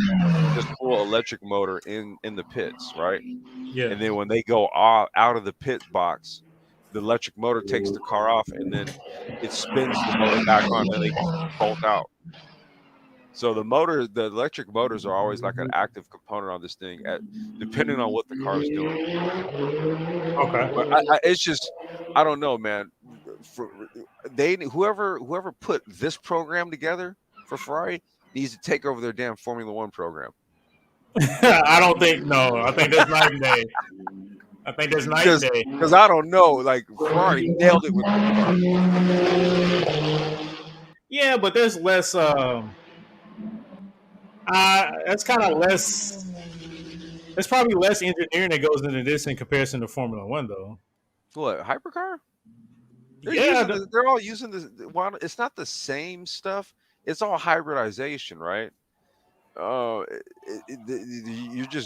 just full electric motor in the pits, right?
Yeah.
And then when they go out of the pit box, the electric motor takes the car off, and then it spins the motor back on, and then they bolt out. So the electric motors are always like an active component on this thing, depending on what the car is doing.
Okay.
But it's just, I don't know, man. Whoever put this program together for Ferrari needs to take over their damn Formula One program.
I don't think I think that's night and day. I think that's night and day.
Because I don't know, like Ferrari nailed it with the car.
Yeah, but there's less. That's kind of less. There's probably less engineering that goes into this in comparison to Formula One, though.
What, hypercar? They're all using this. Well, it's not the same stuff. It's all hybridization, right?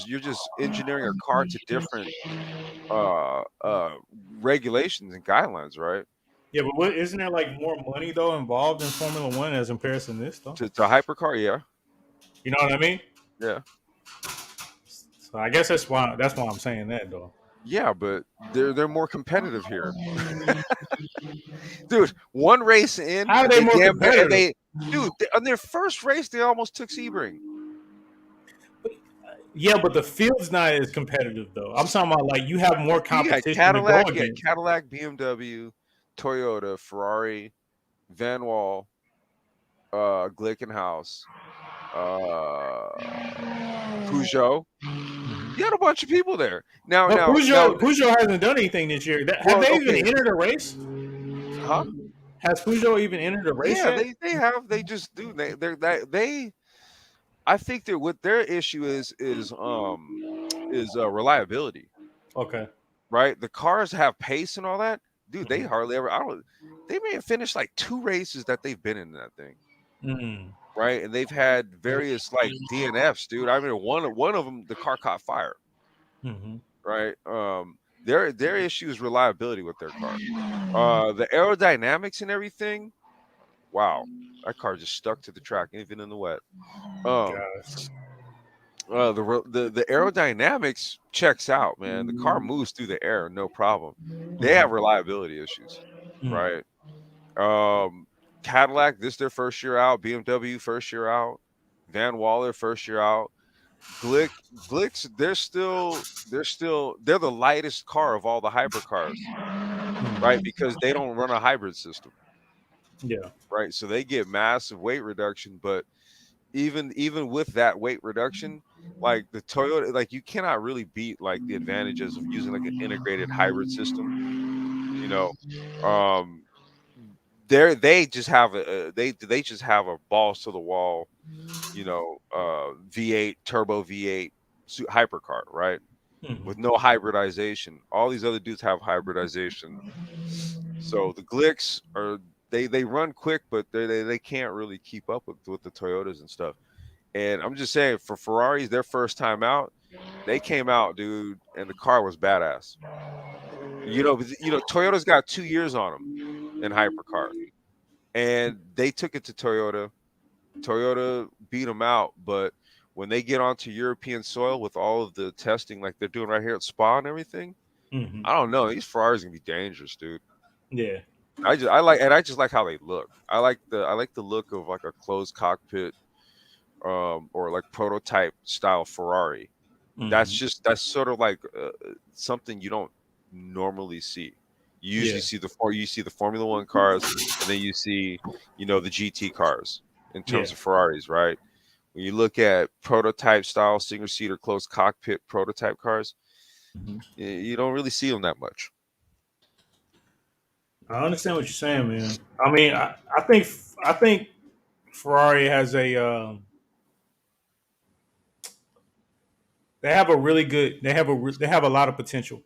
you're just engineering a car to different uh uh regulations and guidelines, right?
Yeah, but isn't there like more money though involved in Formula One as in comparison to this though?
To hypercar, yeah,
You know what I mean?
yeah,
So I guess that's why I'm saying that though.
yeah. But they're more competitive here, dude. One race in,
How are
and
they
they
more
damn near, and
competitive?
on their first race, they almost took Sebring.
Yeah, but the field's not as competitive though. I'm talking about like you have more competition to go
You had
against.
Cadillac, BMW, Toyota, Ferrari, Van Wall, Glickenhaus, Peugeot. You had a bunch of people there.
But
Now,
Peugeot hasn't done anything this year. Have
well,
they even
okay,
entered a race?
huh?
Has Peugeot even entered a race
Yeah,
yet?
they have. They just do. They. I think that what their issue is reliability,
Okay.
right? The cars have pace and all that. Dude, they
Mhm.
hardly ever. I don't. They may have finished like 2 races that they've been in that thing,
Mm.
right? And they've had various like DNFs, dude. I mean, one of them, the car caught fire,
Mm-hmm.
right? Their issue is reliability with their car. The aerodynamics and everything. Wow, that car just stuck to the track, even in the wet. Um,
Gosh.
the aerodynamics checks out, man. The car moves through the air, no problem. They have
Mhm.
reliability issues,
Mm.
right? Um, Cadillac, this their first year out. BMW first year out. Van Waller first year out. Glicks, they're the lightest car of all the hypercars, right?
Mm.
Because they don't run a hybrid system,
Yeah.
right? So they get massive weight reduction, but even with that weight reduction, like the Toyota, like you cannot really beat like the advantages of using like an integrated hybrid system. You know, um, they just have they just have a balls to the wall, V8 turbo V8 hypercar, right?
Mm-hmm.
With no hybridization. All these other dudes have hybridization. So the Glicks are they run quick, but they can't really keep up with the Toyotas and stuff. And I'm just saying, for Ferraris, their first time out, they came out, dude, and the car was badass. Toyota's got 2 years on them in hypercar, and they took it to Toyota. Toyota beat them out, but when they get onto European soil with all of the testing like they're doing right here at Spa and everything,
Mm-hmm.
I don't know. These Ferraris gonna be dangerous, dude.
Yeah.
I just like how they look. I like the look of like a closed cockpit, or like prototype style Ferrari.
Mm-hmm.
That's sort of like something you don't normally see. You
Yeah.
usually see the Formula One cars, and then you see the GT cars in
Yeah.
terms of Ferraris, right? When you look at prototype style single seater closed cockpit prototype cars,
Mm-hmm.
you don't really see them that much.
I understand what you're saying, man. I mean, I think Ferrari has they have a really good they have a lot of potential,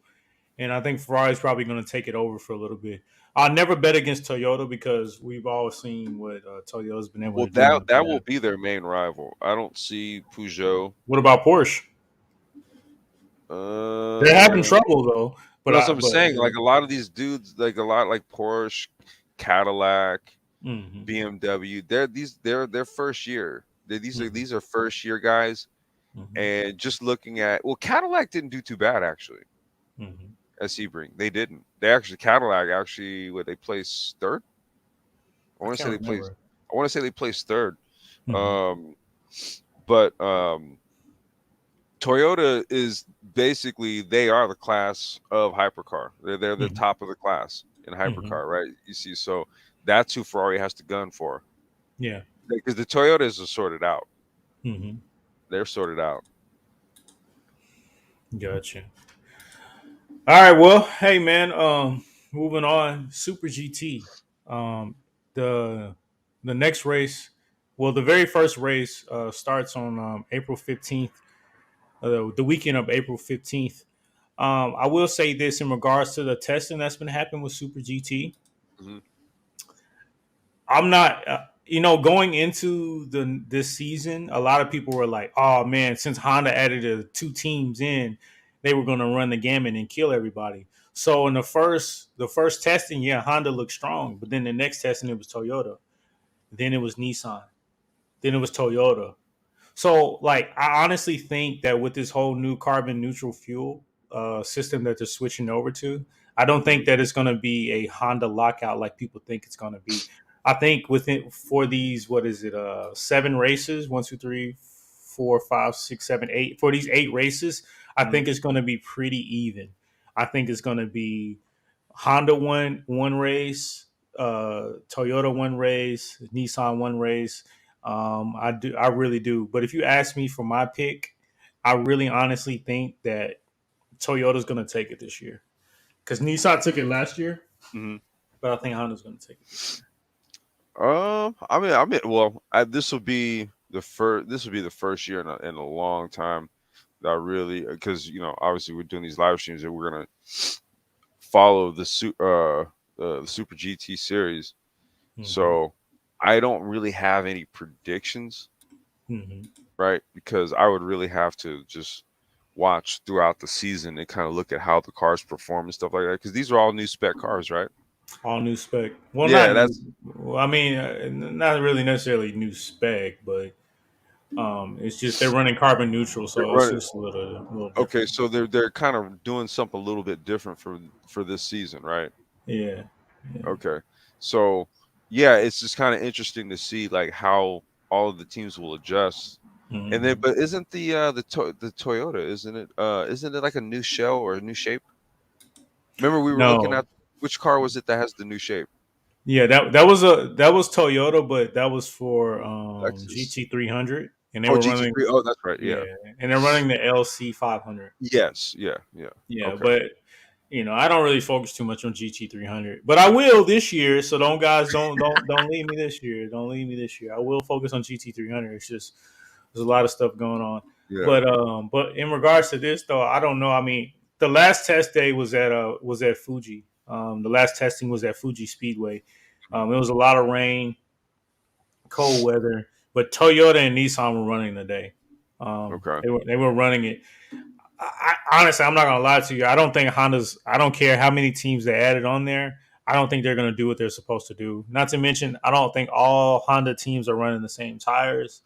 and I think Ferrari's probably going to take it over for a little bit. I'll never bet against Toyota because we've all seen what Toyota's been able
Well,
to do in the
that will
past.
be their main rival. I don't see Peugeot.
What about Porsche? They're having
Uh,
trouble though. But
That's
I
what I'm
but
saying. Like a lot of these dudes, like a lot like Porsche, Cadillac,
hmm
BMW. They're their first year.
hmm
These are first year guys.
hmm
And just looking at Cadillac didn't do too bad actually
hmm
at Sebring. They didn't. Cadillac actually what they placed third. I
I
want to say
can't
they placed.
remember.
I want to say they placed third.
Hmm
Um, but Toyota is basically they are the class of hypercar. They're the
hmm
top of the class in
hmm
hypercar, right? You see, so that's who Ferrari has to gun for
Yeah.
because the Toyotas are sorted out.
hmm
They're sorted out.
Gotcha. All right. Well, hey man. Moving on. Super GT. The next race. Well, the very first race starts on April 15th. The weekend of April 15th. I will say this in regards to the testing that's been happening with Super GT.
Mhm.
I'm not. going into this season, a lot of people were like, "Oh man, since Honda added two teams in, they were going to run the gamut and kill everybody." So in the first testing, yeah, Honda looked strong, but then the next testing it was Toyota, then it was Nissan, then it was Toyota. So, like, I honestly think that with this whole new carbon neutral fuel system that they're switching over to, I don't think
Mhm.
that it's going to be a Honda lockout like people think it's going to be. I think within for these, what is it, 7 races, 1, 2, 3, 4, 5, 6, 7, 8. For these 8 races, I
Mhm.
think it's going to be pretty even. I think it's going to be Honda won one race, Toyota one race, Nissan one race. I really do. But if you ask me for my pick, I really honestly think that Toyota's going to take it this year because Nissan took it last year,
Mhm.
but I think Honda's going to take it this year.
Well, this will be the first. This will be the first year in a long time that I really, because obviously we're doing these live streams and we're gonna follow the Super GT series.
Mm-hmm.
So I don't really have any predictions,
Mm-hmm.
right? Because I would really have to just watch throughout the season and kind of look at how the cars perform and stuff like that. Because these are all new spec cars, right?
All new spec. Well,
Yeah,
not new.
that's
Well, I mean, not really necessarily new spec, but it's just they're running carbon neutral,
they're
so it's
running.
just a little
Okay,
different.
so they're kind of doing something a little bit different for this season, right?
Yeah. Yeah.
Okay. So yeah, it's just kind of interesting to see like how all of the teams will adjust. And then
Mm-hmm.
but isn't the Toyota, isn't it like a new shell or a new shape? Remember we were looking
No.
at which car was it that has the new shape?
Yeah, that was Toyota, but that was for
Lexus.
GT300, and they
Oh,
were running.
GT3. Oh, that's right.
Yeah,
Yeah.
and they're running the LC 500.
Yes. Yeah. Yeah.
Yeah,
Okay.
but I don't really focus too much on GT300, but I will this year. So don't leave me this year. Don't leave me this year. I will focus on GT300. It's just there's a lot of stuff going on,
Yeah.
but in regards to this though, I don't know. I mean, the last test day was at Fuji. The last testing was at Fuji Speedway. It was a lot of rain, cold weather, but Toyota and Nissan were running the day.
Okay.
They were running it. Honestly, I'm not gonna lie to you. I don't think Honda's. I don't care how many teams they added on there. I don't think they're gonna do what they're supposed to do. Not to mention, I don't think all Honda teams are running the same tires.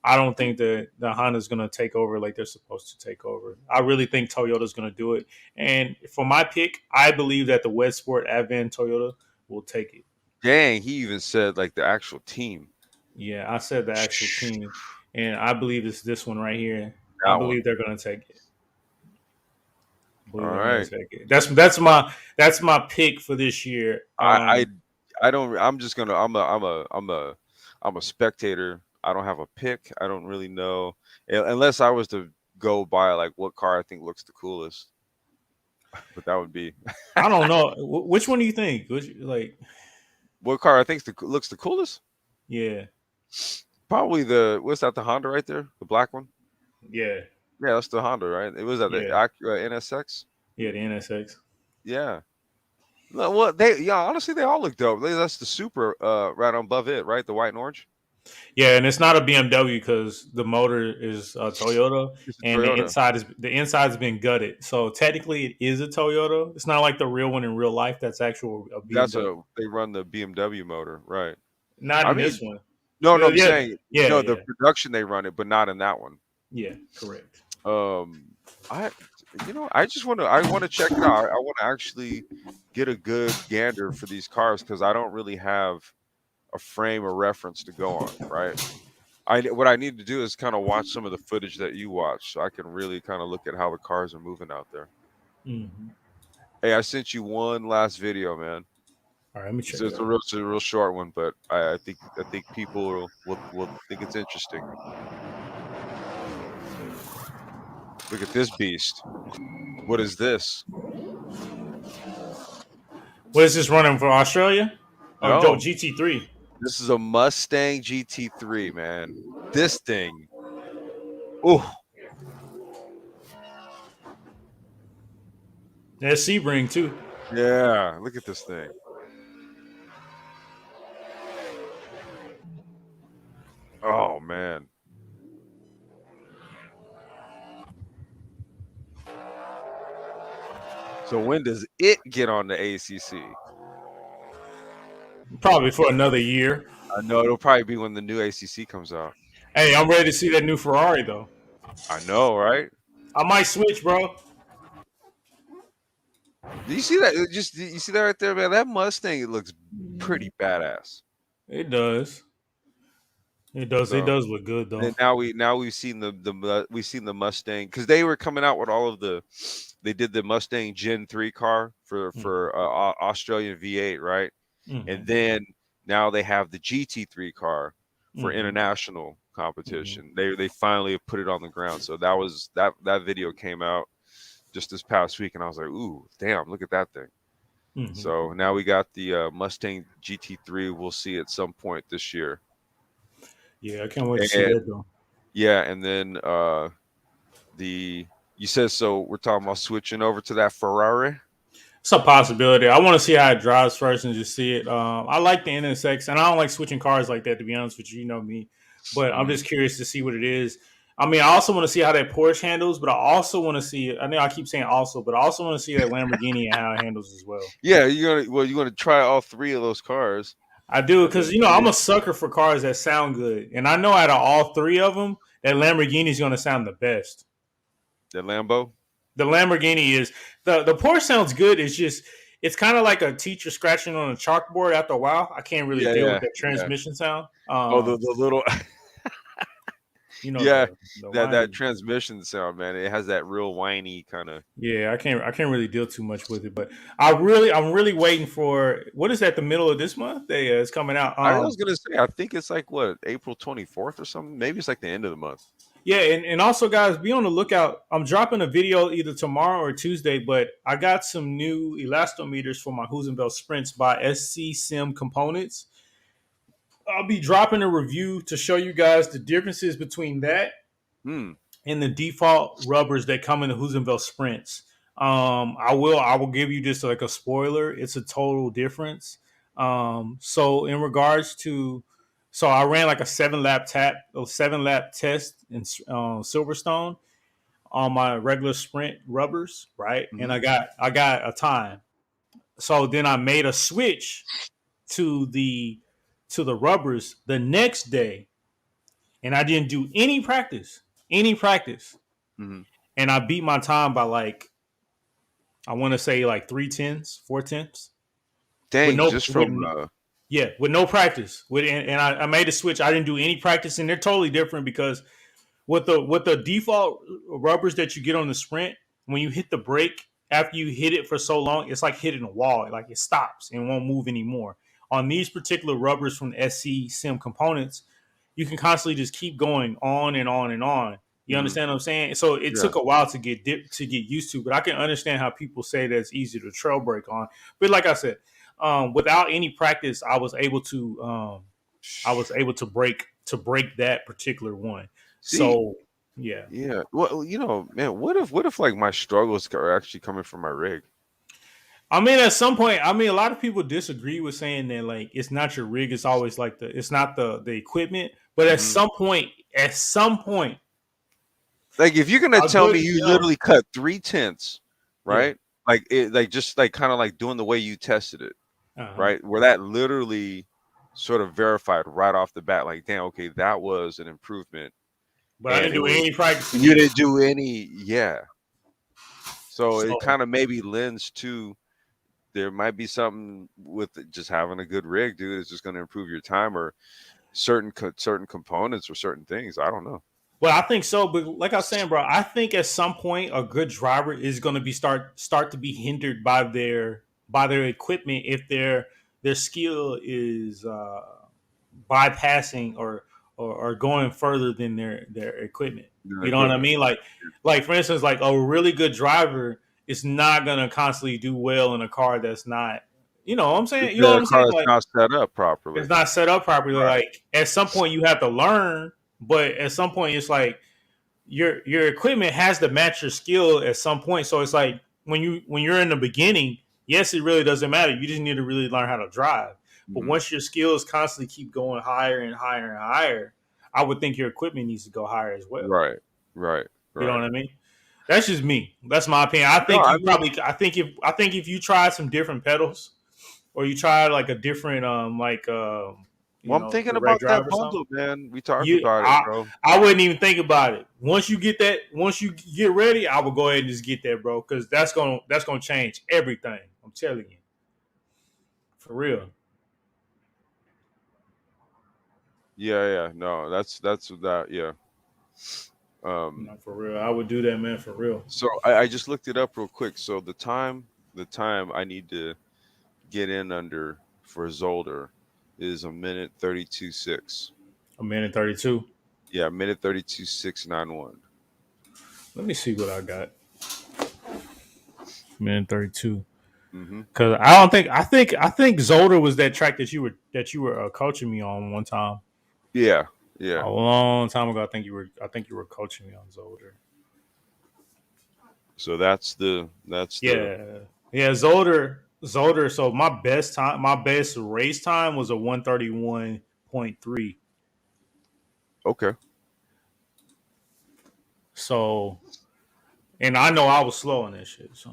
I don't think that the Honda's gonna take over like they're supposed to take over. I really think Toyota's gonna do it. And for my pick, I believe that the Wet Sport Advan Toyota will take it.
Dang, he even said like the actual team.
Yeah, I said the actual team, and I believe it's this one right here. I
That one.
believe they're gonna take it. I
All
believe they're gonna
right.
take it. That's my pick for this year.
I I I don't. I'm just gonna. I'm a spectator. I don't have a pick. I don't really know unless I was to go by like what car I think looks the coolest. But that would be
I don't know which one do you think?
what car I think looks the coolest.
Yeah,
Probably what's that? The Honda right there, the black one.
yeah,
Yeah, that's the Honda, right? It was at the
yeah,
Acura NSX.
yeah. The NSX.
Yeah. No, well, honestly they all look dope. That's the Super right above it, right? The white and orange.
Yeah, and it's not a BMW because the motor is a Toyota,
It's a
and
Toyota.
the inside's been gutted. So technically, it is a Toyota. It's not like the real one in real life. That's actual a BMW.
They run the BMW motor, right?
Not
I
in this
mean,
one.
no, I'm
Yeah,
saying
yeah,
no, the
yeah,
production they run it, but not in that one.
yeah. Correct.
Um, I, I want to check it out. I want to actually get a good gander for these cars because I don't really have a frame of reference to go on, right? What I need to do is kind of watch some of the footage that you watch, so I can really kind of look at how the cars are moving out there.
Hmm.
Hey, I sent you one last video, man.
All right, let me
It's,
check it
it's a
out.
real short one, but I think people will think it's interesting. Look at this beast. What is this?
What is this running for Australia? Oh,
No,
GT3.
this is a Mustang GT3, man. This thing. Oh,
That's Sebring too.
yeah. Look at this thing. man. So when does it get on the ACC?
Probably for another year.
I know it'll probably be when the new ACC comes out.
Hey, I'm ready to see that new Ferrari though.
I know, right?
I might switch, bro.
Do you see that? You see that right there, man? That Mustang, it looks pretty badass.
It does. It does. It
So
does look good though.
then we've seen we've seen the Mustang because they were coming out with all of they did the Mustang Gen 3 car for Australian V8, right?
Mm-hmm.
And then now they have the GT3 car for
Mm-hmm.
international competition. They finally have put it on the ground. So that video came out just this past week, and I was like, ooh, damn, look at that thing.
Mm-hmm.
So now we got the Mustang GT3. We'll see at some point this year.
Yeah, I can't wait to see that though.
Yeah, and then you said so. We're talking about switching over to that Ferrari.
It's a possibility. I want to see how it drives first and just see it. I like the NSX, and I don't like switching cars like that, to be honest with you. You know me, but I'm just curious to see what it is. I mean, I also want to see how that Porsche handles, but I also want to see. I know I keep saying also, but I also want to see that Lamborghini and how it handles as well.
Yeah, you're gonna try all three of those cars.
I do because I'm a sucker for cars that sound good, and I know out of all three of them, that Lamborghini is going to sound the best.
The Lambo.
The Lamborghini is the Porsche sounds good. It's kind of like a teacher scratching on a chalkboard after a while. I can't really deal with that transmission sound.
The little
the
that transmission sound, man. It has that real whiny kind of.
Yeah, I can't really deal too much with it, but I'm really waiting for what is that the middle of this month? It's coming out.
I was gonna say, I think it's like what, April 24th or something. Maybe it's like the end of the month.
Yeah, and also guys, be on the lookout. I'm dropping a video either tomorrow or Tuesday, but I got some new elastometers for my Hoosenville Sprints by SC Sim Components. I'll be dropping a review to show you guys the differences between that and the default rubbers that come in the Hoosenville Sprints. I will give you just like a spoiler. It's a total difference. So in regards to, so I ran like a 7-lap test in Silverstone on my regular sprint rubbers, right? And I got a time. So then I made a switch to the rubbers the next day, and I didn't do any practice. And I beat my time by like, I want to say like 4/10.
Dang,
with no practice. And I made a switch. I didn't do any practice, and they're totally different because with the default rubbers that you get on the sprint, when you hit the brake, after you hit it for so long, it's like hitting a wall. Like it stops and won't move anymore. On these particular rubbers from SC Sim Components, you can constantly just keep going on and on and on. You understand what I'm saying? So it took a while to get used to, but I can understand how people say that it's easy to trail brake on. But like I said, without any practice, I was able to break that particular one. So yeah.
Well, man, what if like my struggles are actually coming from my rig?
I mean, at some point, a lot of people disagree with saying that like it's not your rig, it's always like it's not the equipment. But at some point,
like if you're gonna tell me you literally cut 3/10, right? Yeah. Like just like kind of like doing the way you tested it, right? Where that literally sort of verified right off the bat, like, damn, okay, that was an improvement.
But I didn't do any practice.
You didn't do any, So it kind of maybe lends to there might be something with just having a good rig, dude. It's just going to improve your time or certain components or certain things. I don't know.
Well, I think so, but like I was saying, bro, I think at some point a good driver is going to be start to be hindered by their equipment if their skill is bypassing or going further than their equipment. You know what I mean? Like for instance, like a really good driver is not going to constantly do well in a car that's not, you know what I'm saying? You know what I'm saying?
Like, not set up properly.
It's not set up properly. Right. Like at some point you have to learn, but at some point it's like your equipment has to match your skill at some point. So it's like when you're in the beginning, yes, it really doesn't matter. You just need to really learn how to drive. But once your skills constantly keep going higher and higher and higher, I would think your equipment needs to go higher as well.
Right, right,
You know
right.
what I mean? That's just me. That's my opinion. I
No,
think
I
you
mean,
probably. I think if you try some different pedals, or you try like a different
well, I'm thinking
direct
about
drive
that
or something.
bundle, man. We talked
You,
about it,
I,
bro.
I wouldn't even think about it. Once you get that, once you get ready, I would go ahead and just get that, bro, because that's gonna change everything. I'm telling you, for real.
Yeah, yeah. No, that's that. Yeah.
You
Um.
know, for real, I would do that, man, for real.
So I just looked it up real quick. So the time I need to get in under for Zolder is a minute 32.6.
A minute 32.
Yeah, minute 32.691.
Let me see what I got. Minute 32.
Mm-hmm.
Cause I don't think I think Zolder was that track that you were coaching me on one time.
Yeah, yeah.
A long time ago. I think you were coaching me on Zolder.
So that's the
Yeah, yeah, Zolder. So my best race time was a 1:31.3.
okay.
So, and I know I was slow on that shit. So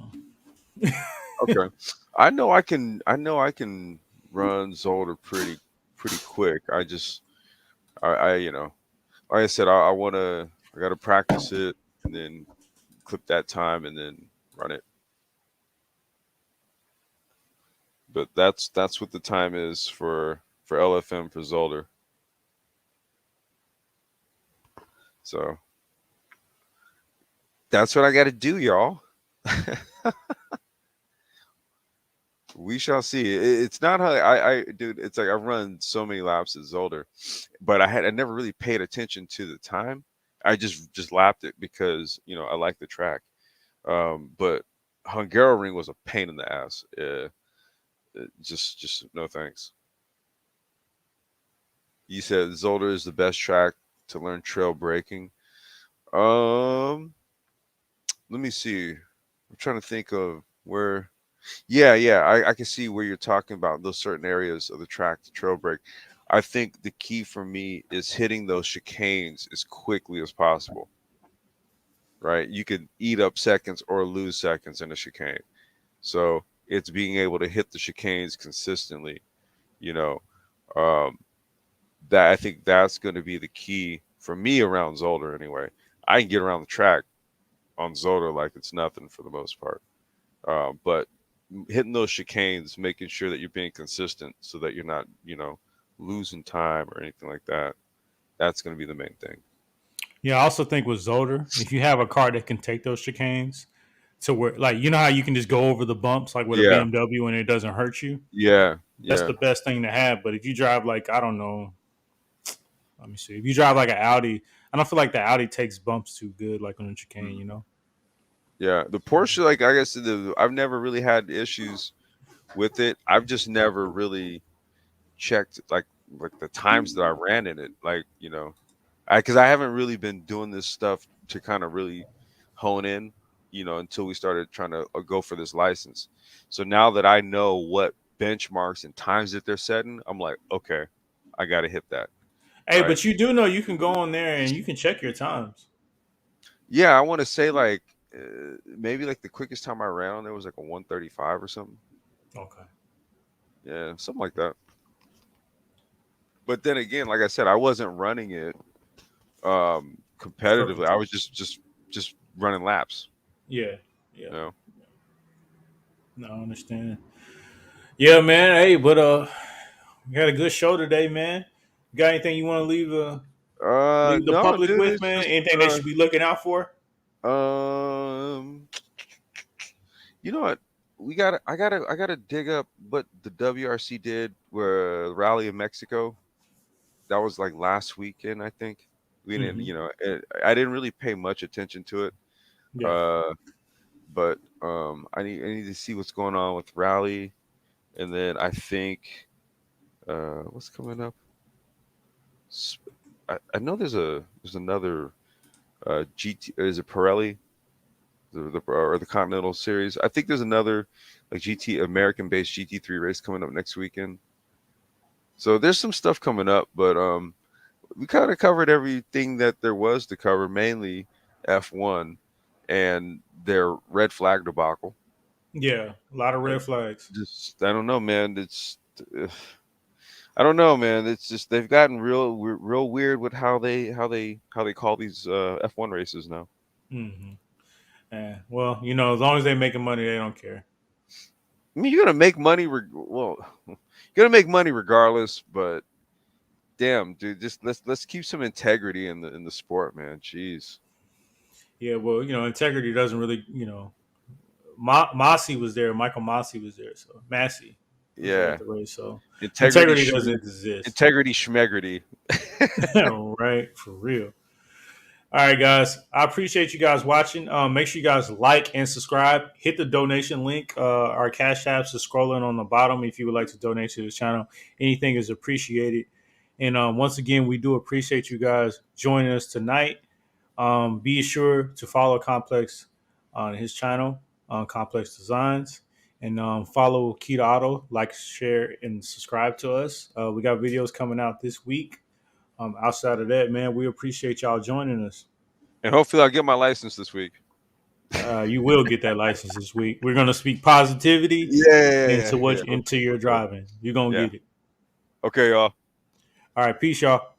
Okay. I know I can run Zolder pretty quick. I like I said, I gotta practice it and then clip that time and then run it. But that's what the time is for LFM for Zolder. So that's what I got to do, y'all. We shall see. It's not how dude. It's like I've run so many laps at Zolder, but I never really paid attention to the time. I just lapped it because I like the track. But Hungaroring was a pain in the ass. Just no thanks. You said Zolder is the best track to learn trail braking. Um, Let me see. I'm trying to think of where. Yeah, yeah, I can see where you're talking about those certain areas of the track to trail brake. I think the key for me is hitting those chicanes as quickly as possible. Right? You could eat up seconds or lose seconds in a chicane. So it's being able to hit the chicanes consistently. You know, um, that I think that's going to be the key for me around Zolder anyway. I can get around the track on Zolder like it's nothing for the most part. But hitting those chicanes, making sure that you're being consistent so that you're not, losing time or anything like that. That's going to be the main thing.
yeah, I also think with Zolder, if you have a car that can take those chicanes to where, like, you know how you can just go over the bumps like with a
Yeah,
BMW and it doesn't hurt you.
yeah,
That's
yeah.
the best thing to have. But if you drive like, I don't know, let me see. If you drive like an Audi, I don't feel like the Audi takes bumps too good, like on a chicane.
Mm.
You know.
Yeah, the Porsche, like I guess I've never really had issues with it. I've just never really checked like the times that I ran in it. Like because I haven't really been doing this stuff to kind of really hone in, until we started trying to go for this license. So now that I know what benchmarks and times that they're setting, I'm like, okay, I got to hit that,
Hey,
right?
but you do know you can go on there and you can check your times.
Yeah, I want to say like maybe like the quickest time I ran on there was like a 135 or something.
Okay.
Yeah, something like that. But then again, like I said, I wasn't running it
For
competitively. I was just running laps,
yeah, yeah.
you know.
No, I understand. Yeah, man. Hey, but we had a good show today, man. You got anything you want to leave the
No,
public
dude,
with,
it's
man?
just
Anything they should be looking out for?
um you know what? I gotta dig up what the WRC did where rally in Mexico. That was like last weekend, I think. We didn't,
Hmm.
I didn't really pay much attention to it.
Yeah.
Uh but I need to see what's going on with rally, and then I think what's coming up. Sp- I know there's another GT, is it Pirelli, or the Continental Series. I think there's another like GT American based GT3 race coming up next weekend. So there's some stuff coming up, but we kind of covered everything that there was to cover, mainly F1 and their red flag debacle.
Yeah, a lot of
Uh,
red flags.
Just I don't know, man. I don't know, man. It's just they've gotten real weird with how they call these F1 races now.
Hmm. Yeah. Well, as long as they're making money, they don't care.
I mean, you're gonna make money. Well, you're gonna make money regardless. But damn, dude, just let's keep some integrity in the sport, man. Jeez.
Yeah. Well, integrity doesn't really. Massey was there. Michael Massey was there. So Massey was there at
Yeah,
the race. So
integrity,
integrity doesn't exist.
integrity, schmegrity.
Right, for real. All right, guys. I appreciate you guys watching. Make sure you guys like and subscribe. Hit the donation link. Our cash apps is scrolling on the bottom if you would like to donate to this channel. Anything is appreciated. And once again, we do appreciate you guys joining us tonight. Be sure to follow Complex on his channel, Complex Designs, and follow Keita Auto. Like, share, and subscribe to us. We got videos coming out this week. Outside of that, man, we appreciate y'all joining us.
And hopefully, I'll get my license this week.
You will get that license this week. We're gonna speak positivity
Yeah,
into
yeah.
into your driving. You're gonna
Yeah.
get it.
Okay, y'all.
All right, peace, y'all.